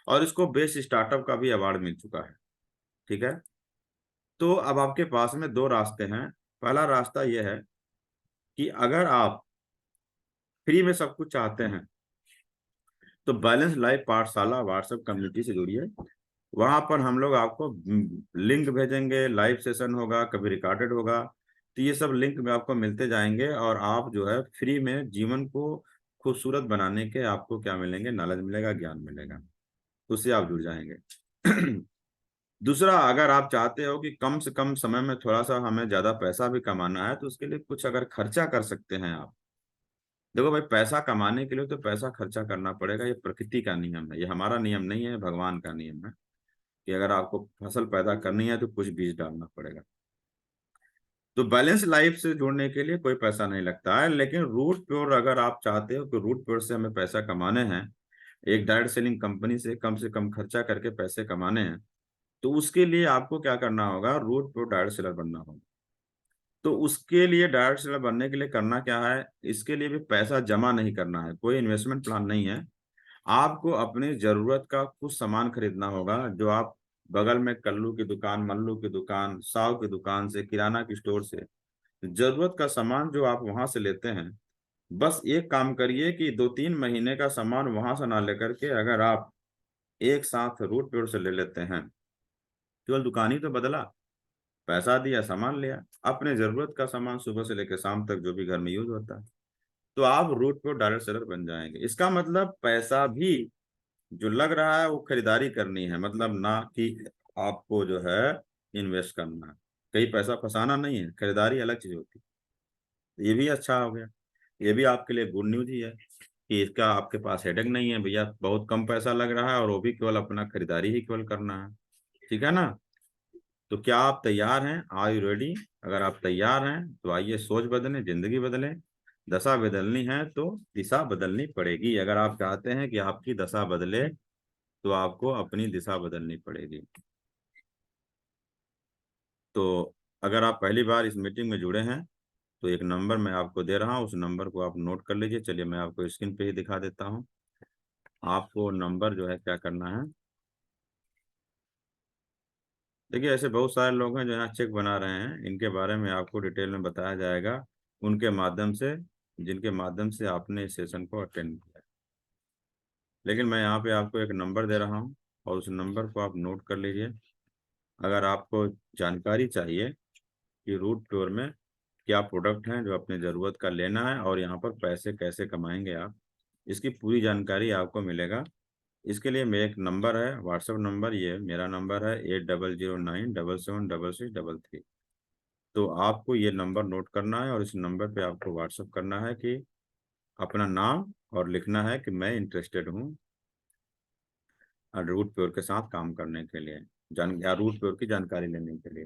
Speaker 1: और इसको बेस्ट स्टार्टअप का भी अवार्ड मिल चुका है। ठीक है। तो अब आपके पास में दो रास्ते हैं। पहला रास्ता यह है कि अगर आप फ्री में सब कुछ चाहते हैं, तो बैलेंस लाइफ पाठशाला व्हाट्सएप कम्युनिटी से जुड़िए। वहां पर हम लोग आपको लिंक भेजेंगे, लाइव सेशन होगा, कभी रिकॉर्डेड होगा। तो ये सब लिंक में आपको मिलते जाएंगे और आप जो है फ्री में जीवन को खूबसूरत बनाने के आपको क्या मिलेंगे, नॉलेज मिलेगा, ज्ञान मिलेगा। उससे आप जुड़ जाएंगे। दूसरा, अगर आप चाहते हो कि कम से कम समय में थोड़ा सा हमें ज्यादा पैसा भी कमाना है, तो उसके लिए कुछ अगर खर्चा कर सकते हैं आप। देखो भाई, पैसा कमाने के लिए तो पैसा खर्चा करना पड़ेगा, ये प्रकृति का नियम है, ये हमारा नियम नहीं है, भगवान का नियम है कि अगर आपको फसल पैदा करनी है तो कुछ बीज डालना पड़ेगा। तो बैलेंस लाइफ से जुड़ने के लिए कोई पैसा नहीं लगता है, लेकिन रूट प्योर अगर आप चाहते हो कि रूट प्योर से हमें पैसा कमाने हैं, एक डायरेक्ट सेलिंग कंपनी से कम खर्चा करके पैसे कमाने हैं, तो उसके लिए आपको क्या करना होगा, रूट प्योर डायरेक्ट सेलर बनना होगा। तो उसके लिए डायरेक्ट सेलर बनने के लिए करना क्या है, इसके लिए भी पैसा जमा नहीं करना है, कोई इन्वेस्टमेंट प्लान नहीं है। आपको अपनी जरूरत का कुछ सामान खरीदना होगा, जो आप बगल में कल्लू की दुकान, मल्लू की दुकान, साव की दुकान से, किराना की स्टोर से जरूरत का सामान जो आप वहां से लेते हैं। बस एक काम करिए कि 2-3 महीने का सामान वहां से ना लेकर के अगर आप एक साथ रूट प्योर से ले लेते हैं, केवल दुकान ही तो बदला, पैसा दिया, सामान लिया, अपने जरूरत का सामान सुबह से लेकर शाम तक जो भी घर में यूज होता है, तो आप रूट प्योर डायरेक्ट सेलर बन जाएंगे। इसका मतलब पैसा भी जो लग रहा है वो खरीदारी करनी है, मतलब ना कि आपको जो है इन्वेस्ट करना है, कहीं पैसा फंसाना नहीं है, खरीदारी अलग चीज होती है। ये भी अच्छा हो गया, ये भी आपके लिए गुड न्यूज ही है कि इसका आपके पास हेडेक नहीं है भैया, बहुत कम पैसा लग रहा है और वो भी केवल अपना खरीदारी ही केवल करना है। ठीक है ना? तो क्या आप तैयार हैं? Are you ready? अगर आप तैयार हैं तो आइए सोच बदलें, जिंदगी बदलें। दशा बदलनी है तो दिशा बदलनी पड़ेगी। अगर आप चाहते हैं कि आपकी दशा बदले तो आपको अपनी दिशा बदलनी पड़ेगी। तो अगर आप पहली बार इस मीटिंग में जुड़े हैं तो एक नंबर मैं आपको दे रहा हूँ, उस नंबर को आप नोट कर लीजिए। चलिए मैं आपको स्क्रीन पे ही दिखा देता हूँ। आपको नंबर जो है क्या करना है, देखिए ऐसे बहुत सारे लोग हैं जो यहाँ चेक बना रहे हैं, इनके बारे में आपको डिटेल में बताया जाएगा उनके माध्यम से, जिनके माध्यम से आपने इस सेशन को अटेंड किया। लेकिन मैं यहाँ पे आपको एक नंबर दे रहा हूँ और उस नंबर को आप नोट कर लीजिए। अगर आपको जानकारी चाहिए कि रूट टूर में क्या प्रोडक्ट हैं जो अपने ज़रूरत का लेना है और यहाँ पर पैसे कैसे कमाएंगे आप, इसकी पूरी जानकारी आपको मिलेगा। इसके लिए मेरा एक नंबर है, व्हाट्सएप नंबर, ये मेरा नंबर है 8009776633। तो आपको ये नंबर नोट करना है और इस नंबर पे आपको व्हाट्सएप करना है कि अपना नाम, और लिखना है कि मैं इंटरेस्टेड हूँ रूट प्योर के साथ काम करने के लिए, जान या रूट प्योर की जानकारी लेने के लिए।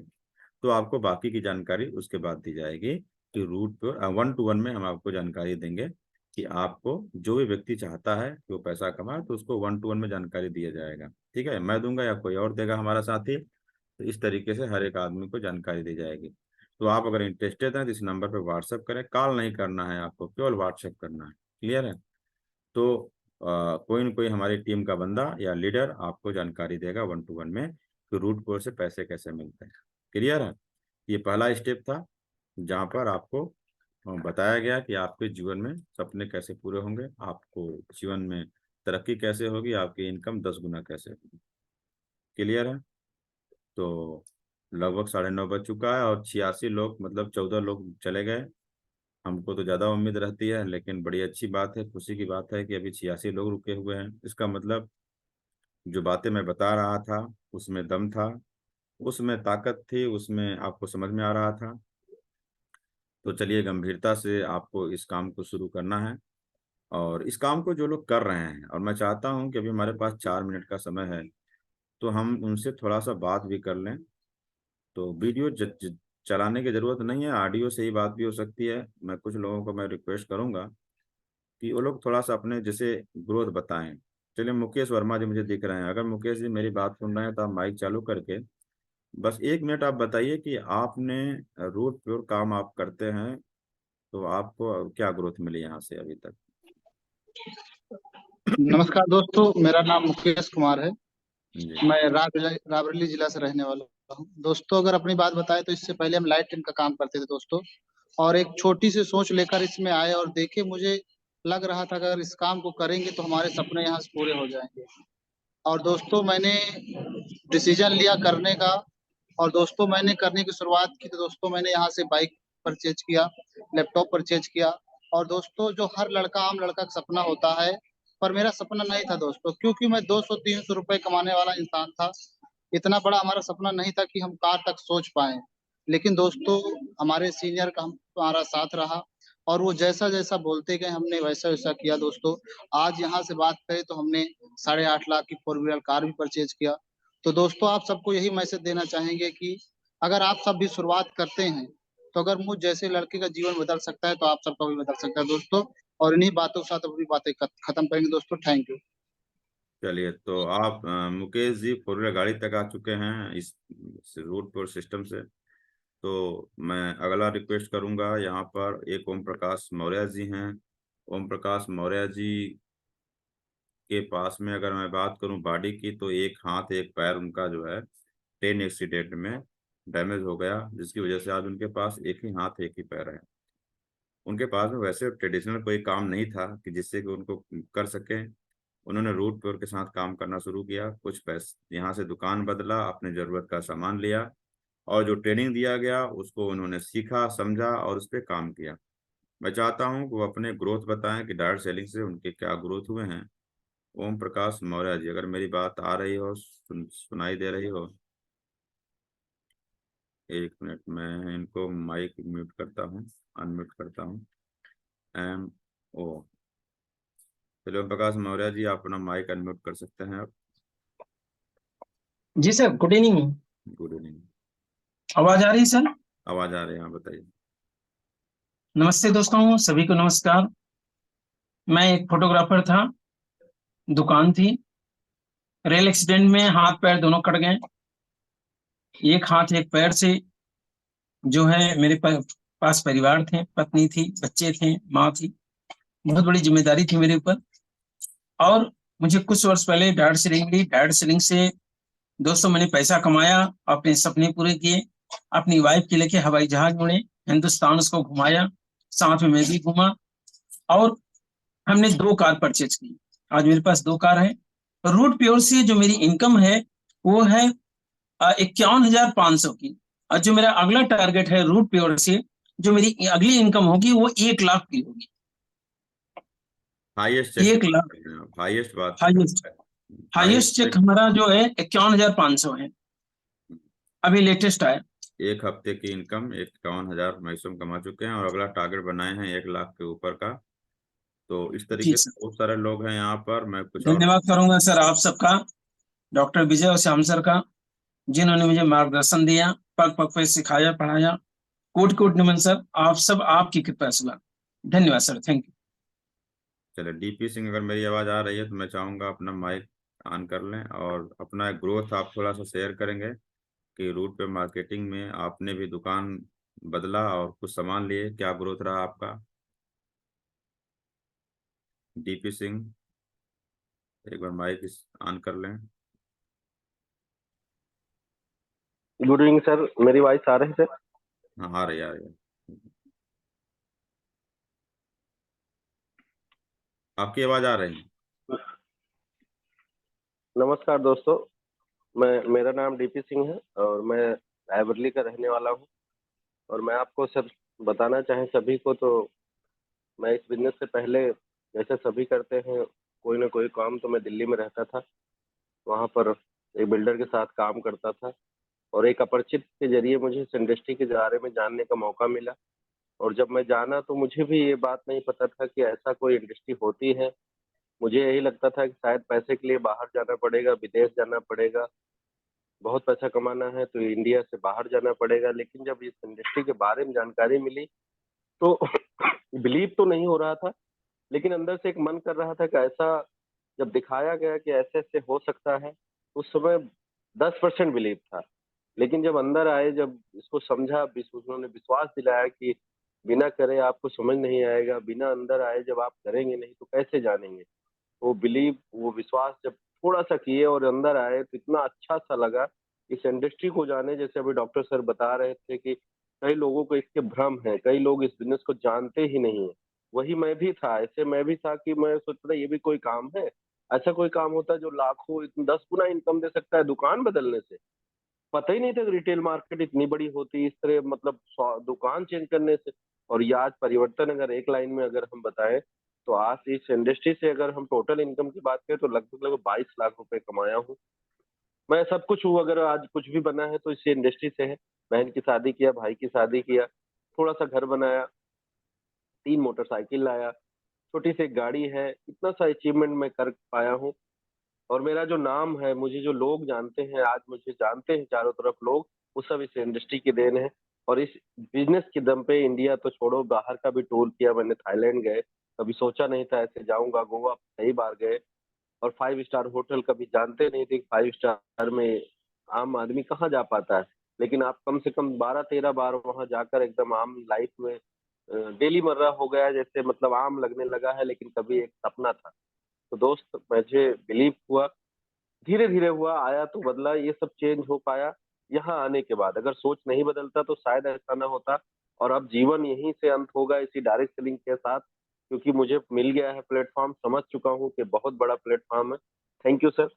Speaker 1: तो आपको बाकी की जानकारी उसके बाद दी जाएगी कि रूट प्योर 1-to-1 में हम आपको जानकारी देंगे कि आपको जो भी व्यक्ति चाहता है कि वो पैसा कमाए तो उसको 1-to-1 में जानकारी दिया जाएगा। ठीक है, मैं दूंगा या कोई और देगा हमारा साथी, तो इस तरीके से हर एक आदमी को जानकारी दी जाएगी। तो आप अगर इंटरेस्टेड हैं तो इस नंबर पर व्हाट्सएप करें, कॉल नहीं करना है आपको, केवल व्हाट्सएप करना है। क्लियर है? तो कोई न कोई हमारी टीम का बंदा या लीडर आपको जानकारी देगा 1-to-1 में कि रूट कोर्स से पैसे कैसे मिलते हैं। क्लियर है? ये पहला स्टेप था जहाँ पर आपको बताया गया कि आपके जीवन में सपने कैसे पूरे होंगे, आपको जीवन में तरक्की कैसे होगी, आपकी इनकम 10 गुना कैसे होगी। क्लियर है? तो लगभग 9:30 बज चुका है और 86 लोग, मतलब 14 लोग चले गए। हमको तो ज़्यादा उम्मीद रहती है, लेकिन बड़ी अच्छी बात है, खुशी की बात है कि अभी 86 लोग रुके हुए हैं। इसका मतलब जो बातें मैं बता रहा था उसमें दम था, उसमें ताकत थी, उसमें आपको समझ में आ रहा था। तो चलिए, गंभीरता से आपको इस काम को शुरू करना है। और इस काम को जो लोग कर रहे हैं, और मैं चाहता हूं कि अभी हमारे पास 4 मिनट का समय है, तो हम उनसे थोड़ा सा बात भी कर लें। तो वीडियो चलाने की जरूरत नहीं है, ऑडियो से ही बात भी हो सकती है। मैं कुछ लोगों को मैं रिक्वेस्ट करूंगा कि वो लोग थोड़ा सा अपने जैसे ग्रोथ बताएं। चलिए, मुकेश वर्मा जी मुझे दिख रहे हैं, अगर मुकेश जी मेरी बात सुन रहे हैं तो आप माइक चालू करके बस 1 मिनट आप बताइए कि आपने रोड प्योर काम आप करते हैं तो आपको क्या ग्रोथ मिली यहाँ से अभी तक।
Speaker 2: नमस्कार दोस्तों, मेरा नाम मुकेश कुमार है।
Speaker 1: जी।
Speaker 2: मैं रायबरेली जिला से रहने वाला हूँ। दोस्तों, अगर अपनी बात बताएं तो इससे पहले हम लाइट टेन का काम करते थे दोस्तों, और एक छोटी सी सोच लेकर इसमें आए और देखे। मुझे लग रहा था कि अगर इस काम को करेंगे तो हमारे सपने यहाँ से पूरे हो जाएंगे। और दोस्तों मैंने डिसीजन लिया करने का, और दोस्तों मैंने करने की शुरुआत की। तो दोस्तों मैंने यहाँ से बाइक परचेज किया, लैपटॉप परचेज किया। और दोस्तों जो हर लड़का, आम लड़का का सपना होता है, पर मेरा सपना नहीं था दोस्तों, क्योंकि मैं 200-300 रुपए कमाने वाला इंसान था। इतना बड़ा हमारा सपना नहीं था कि हम कार तक सोच पाए। लेकिन दोस्तों हमारे सीनियर का हमारा साथ रहा, और वो जैसा जैसा बोलते गए हमने वैसा वैसा किया दोस्तों। आज यहाँ से बात करें तो हमने 8.5 लाख की 4 व्हीलर कार भी परचेज किया। तो दोस्तों आप सबको यही मैसेज देना चाहेंगे कि अगर आप सब भी शुरुआत करते हैं, तो अगर मुझ जैसे लड़के का जीवन बदल सकता है तो आप सबका भी बदल सकता है दोस्तों। और इन्हीं बातों के साथ अपनी बातें खत्म करेंगे दोस्तों। Thank you.
Speaker 1: चलिए, तो आप मुकेश जी 4 व्हीलर गाड़ी तक आ चुके हैं इस रूट पर सिस्टम से। तो मैं अगला रिक्वेस्ट करूंगा, यहाँ पर एक ओम प्रकाश मौर्य जी हैं। ओम प्रकाश मौर्य जी के पास में अगर मैं बात करूं बॉडी की, तो एक हाथ एक पैर उनका जो है ट्रेन एक्सीडेंट में डैमेज हो गया, जिसकी वजह से आज उनके पास एक ही हाथ एक ही पैर है। उनके पास में वैसे ट्रेडिशनल कोई काम नहीं था कि जिससे कि उनको कर सकें। उन्होंने रूट टूर के साथ काम करना शुरू किया, कुछ पैसे यहाँ से दुकान बदला, अपने ज़रूरत का सामान लिया, और जो ट्रेनिंग दिया गया उसको उन्होंने सीखा, समझा और उस पर काम किया। मैं चाहता हूँ कि वो अपने ग्रोथ बताएं कि डायरेक्ट सेलिंग से उनके क्या ग्रोथ हुए हैं। ओम प्रकाश मौर्य जी, अगर मेरी बात आ रही हो, सुनाई दे रही हो। एक मिनट, मैं इनको माइक म्यूट करता हूँ, अनम्यूट करता हूँ। एम ओ चलिए, ओम प्रकाश मौर्य जी आप अपना माइक अनम्यूट कर सकते हैं आप।
Speaker 3: जी sir, good evening.
Speaker 1: Good evening.
Speaker 3: आवाज आ रही है सर?
Speaker 1: आवाज आ रही है, हाँ बताइए।
Speaker 3: नमस्ते दोस्तों, सभी को नमस्कार। मैं एक फोटोग्राफर था, दुकान थी। रेल एक्सीडेंट में हाथ पैर दोनों कट गए। एक हाथ एक पैर से जो है मेरे पास परिवार थे, पत्नी थी, बच्चे थे, माँ थी। बहुत बड़ी जिम्मेदारी थी मेरे ऊपर। और मुझे कुछ वर्ष पहले डायरेक्ट सेलिंग ली। डायरेक्ट सेलिंग से दोस्तों मैंने पैसा कमाया, अपने सपने पूरे किए। अपनी वाइफ के लेके हवाई जहाज उड़े, हिंदुस्तान उसको घुमाया, साथ में मैं भी घूमा। और हमने 2 कार परचेज की। आज मेरे पास 2 कार है। रूट प्योर से जो मेरी इनकम है वो है 51,500 की। और जो मेरा अगला टारगेट है रूट प्योर से, जो मेरी अगली इनकम होगी वो 1 लाख की होगी।
Speaker 1: Highest cheque
Speaker 3: 1 lakh.
Speaker 1: हाईएस्ट बात
Speaker 3: highest.
Speaker 1: Highest
Speaker 3: highest cheque
Speaker 1: cheque.
Speaker 3: हमारा जो है 51,500 है, अभी लेटेस्ट आया।
Speaker 1: एक हफ्ते की इनकम 51,000 मैक्सिमम कमा चुके हैं, और अगला टारगेट बनाए हैं 1 लाख के ऊपर का। तो इस
Speaker 3: जी
Speaker 1: तरीके से
Speaker 3: सर,
Speaker 1: बहुत सारे लोग हैं यहाँ पर। मैं कुछ और
Speaker 3: धन्यवाद करूंगा सर आप सबका, डॉक्टर विजय और श्याम सर का, जिन्होंने मुझे मार्गदर्शन दिया, पग पग पे सिखाया, पढ़ाया। कोट कोट नमन सर, आप सब आपकी कृपा से। धन्यवाद सर, थैंक यू।
Speaker 1: चले, डीपी सिंह अगर मेरी आवाज़ आ रही है तो मैं चाहूँगा अपना माइक ऑन कर लें, और अपना ग्रोथ आप थोड़ा सा शेयर करेंगे कि रूट पे मार्केटिंग में आपने भी दुकान बदला और कुछ सामान लिए, क्या ग्रोथ रहा आपका। डीपी सिंह एक बार माइक ऑन कर लें।
Speaker 4: गुड इवनिंग सर, मेरी वॉइस आ रही है सर?
Speaker 1: हाँ, आ रही है। आपकी आवाज़ आ रही है।
Speaker 4: नमस्कार दोस्तों, मेरा नाम डीपी सिंह है और मैं एवरली का रहने वाला हूँ। और मैं आपको सर बताना चाहें सभी को, तो मैं इस बिजनेस से पहले जैसे सभी करते हैं कोई ना कोई काम, तो मैं दिल्ली में रहता था। वहाँ पर एक बिल्डर के साथ काम करता था, और एक अपरिचित के जरिए मुझे इस इंडस्ट्री के बारे में जानने का मौका मिला। और जब मैं जाना तो मुझे भी ये बात नहीं पता था कि ऐसा कोई इंडस्ट्री होती है। मुझे यही लगता था कि शायद पैसे के लिए बाहर जाना पड़ेगा, विदेश जाना पड़ेगा, बहुत पैसा कमाना है तो इंडिया से बाहर जाना पड़ेगा। लेकिन जब इस इंडस्ट्री के बारे में जानकारी मिली तो बिलीव तो नहीं हो रहा था, लेकिन अंदर से एक मन कर रहा था कि ऐसा जब दिखाया गया कि ऐसे ऐसे हो सकता है, उस समय 10% बिलीव था। लेकिन जब अंदर आए, जब इसको समझा, उन्होंने विश्वास दिलाया कि बिना करे आपको समझ नहीं आएगा, बिना अंदर आए जब आप करेंगे नहीं तो कैसे जानेंगे। वो बिलीव, वो विश्वास जब थोड़ा सा किए और अंदर आए तो इतना अच्छा सा लगा। इस इंडस्ट्री को जाने, जैसे अभी डॉक्टर सर बता रहे थे कि कई लोगों को इसके भ्रम है, कई लोग इस बिजनेस को जानते ही नहीं है। वही मैं भी था, ऐसे मैं भी था कि मैं सोच रहा था ये भी कोई काम है। ऐसा कोई काम होता है जो लाखों 10 गुना इनकम दे सकता है दुकान बदलने से। पता ही नहीं था कि रिटेल मार्केट इतनी बड़ी होती है इस तरह, मतलब दुकान चेंज करने से। और ये आज परिवर्तन अगर एक लाइन में अगर हम बताएं, तो आज इस इंडस्ट्री से अगर हम टोटल इनकम की बात करें तो लगभग लगभग 22 लाख रुपए कमाया हूँ। मैं सब कुछ हूँ, अगर आज कुछ भी बना है तो इसी इंडस्ट्री से है। बहन की शादी किया, भाई की शादी किया, थोड़ा सा घर बनाया, 3 मोटरसाइकिल लाया, छोटी सी एक गाड़ी है, इतना सा अचीवमेंट मैं कर पाया हूँ। और मेरा जो नाम है, मुझे जो लोग जानते हैं, आज मुझे जानते हैं चारों तरफ लोग, वो सब इस इंडस्ट्री की देन है। और इस बिजनेस के दम पे इंडिया तो छोड़ो, बाहर का भी टूर किया मैंने, थाईलैंड गए, कभी सोचा नहीं था ऐसे जाऊंगा, गोवा कई बार गए। और 5 स्टार होटल कभी जानते नहीं थे कि 5 स्टार में आम आदमी कहाँ जा पाता है। लेकिन आप कम से कम 12-13 बार वहाँ जाकर एकदम आम लाइफ में डेली मर्रा हो गया है, जैसे मतलब आम लगने लगा है, लेकिन कभी एक सपना था। तो दोस्त मुझे बिलीव हुआ, धीरे-धीरे हुआ, आया तो बदला, ये सब चेंज हो पाया यहाँ आने के बाद। अगर सोच नहीं बदलता तो शायद ऐसा ना होता। और अब जीवन यहीं से अंत होगा इसी डायरेक्ट सेलिंग के साथ, क्योंकि मुझे मिल गया है प्लेटफ़ॉर्म, समझ चुका हूँ कि बहुत बड़ा प्लेटफ़ॉर्म है। थैंक यू सर,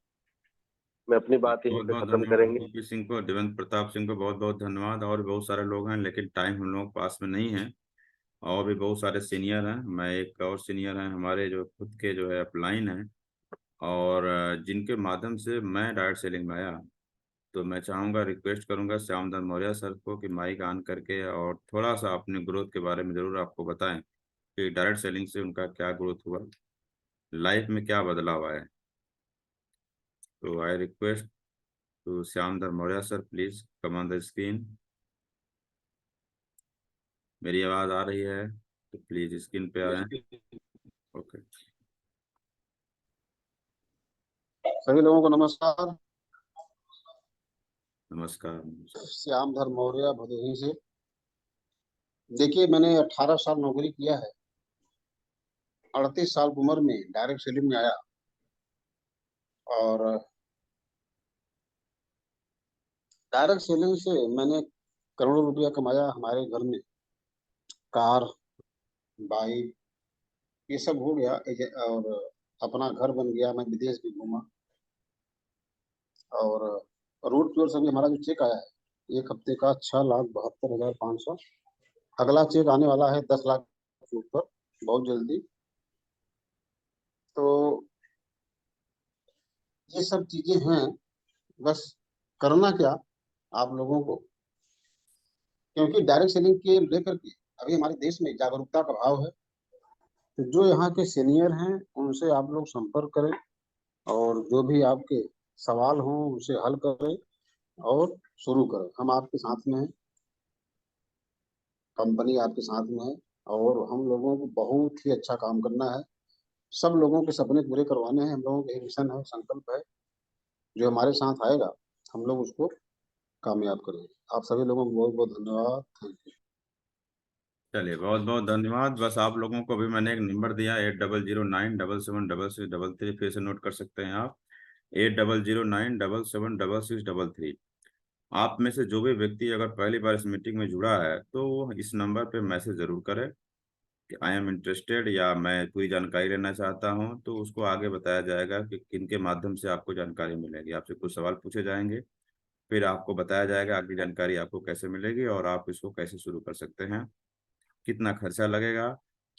Speaker 4: मैं अपनी बात यहीं
Speaker 1: बहुत
Speaker 4: पे
Speaker 1: बहुत
Speaker 4: खत्म
Speaker 1: धन्यवाद
Speaker 4: करेंगे।
Speaker 1: डीपी सिंह को, देवेंद्र प्रताप सिंह को बहुत बहुत धन्यवाद। और भी बहुत सारे लोग हैं लेकिन टाइम हम लोगों के पास में नहीं है। और भी बहुत सारे सीनियर हैं, मैं एक और सीनियर हैं हमारे जो खुद के जो है अपलाइन हैं, और जिनके माध्यम से मैं डायरेक्ट सेलिंग में आया। तो मैं चाहूँगा, रिक्वेस्ट करूँगा श्यामधन मौर्य सर को कि माइक ऑन करके और थोड़ा सा अपने ग्रोथ के बारे में ज़रूर आपको बताएं कि डायरेक्ट सेलिंग से उनका क्या ग्रोथ हुआ, लाइफ में क्या बदलाव आया। तो I request to Shyamdhan Maurya sir, please come on the screen. मेरी आवाज़ आ रही है तो प्लीज स्क्रीन पे आए। ओके।
Speaker 2: सभी लोगों को नमस्कार।
Speaker 1: नमस्कार।
Speaker 2: श्याम धर मौर्य भदोही से। देखिए, मैंने 18 साल नौकरी किया है। 38 साल की उम्र में डायरेक्ट सेलिंग में आया और डायरेक्ट सेलिंग से मैंने करोड़ों रुपया कमाया। हमारे घर में कार, बाइक, ये सब हो गया। और अपना घर बन गया। मैं विदेश भी घूमा। और रोड टूर से भी हमारा जो चेक आया है 1 हफ्ते का, 6,72,500। अगला चेक आने वाला है 10 लाख के ऊपर बहुत जल्दी। तो ये सब चीजें हैं। बस करना क्या आप लोगों को, क्योंकि डायरेक्ट सेलिंग के लेकर के अभी हमारे देश में जागरूकता का अभाव है। तो जो यहाँ के सीनियर हैं उनसे आप लोग संपर्क करें और जो भी आपके सवाल हों उसे हल करें और शुरू करें। हम आपके साथ में हैं, कंपनी आपके साथ में है और हम लोगों को बहुत ही अच्छा काम करना है। सब लोगों के सपने पूरे करवाने हैं। हम लोगों का मिशन है, संकल्प है। जो हमारे साथ आएगा हम लोग उसको कामयाब करेंगे। आप सभी लोगों को बहुत बहुत धन्यवाद। Thank you.
Speaker 1: चलिए, बहुत बहुत धन्यवाद। बस आप लोगों को भी मैंने एक नंबर दिया, 8009776633, फिर से नोट कर सकते हैं आप, 8009776633। आप में से जो भी व्यक्ति अगर पहली बार इस मीटिंग में जुड़ा है तो वो इस नंबर पे मैसेज जरूर करे कि आई एम इंटरेस्टेड, या मैं पूरी जानकारी लेना चाहता हूं। तो उसको आगे बताया जाएगा कि किन के माध्यम से आपको जानकारी मिलेगी। आपसे कुछ सवाल पूछे जाएंगे, फिर आपको बताया जाएगा आगे जानकारी आपको कैसे मिलेगी और आप इसको कैसे शुरू कर सकते हैं, कितना खर्चा लगेगा,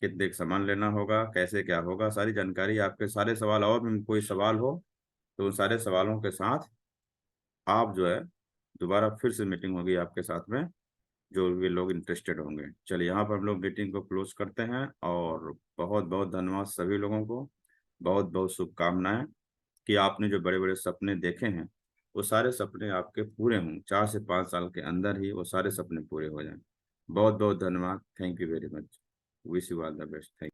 Speaker 1: कितने सामान लेना होगा, कैसे क्या होगा, सारी जानकारी। आपके सारे सवाल, और भी कोई सवाल हो तो उन सारे सवालों के साथ आप जो है दोबारा फिर से मीटिंग होगी आपके साथ में, जो भी लोग इंटरेस्टेड होंगे। चलिए, यहाँ पर हम लोग मीटिंग को क्लोज करते हैं। और बहुत बहुत धन्यवाद सभी लोगों को, बहुत बहुत शुभकामनाएं कि आपने जो बड़े बड़े सपने देखे हैं वो सारे सपने आपके पूरे हों, 4 से 5 साल के अंदर ही वो सारे सपने पूरे हो जाएं। बहुत बहुत धन्यवाद। Thank you very much. Wish you all the best. Thank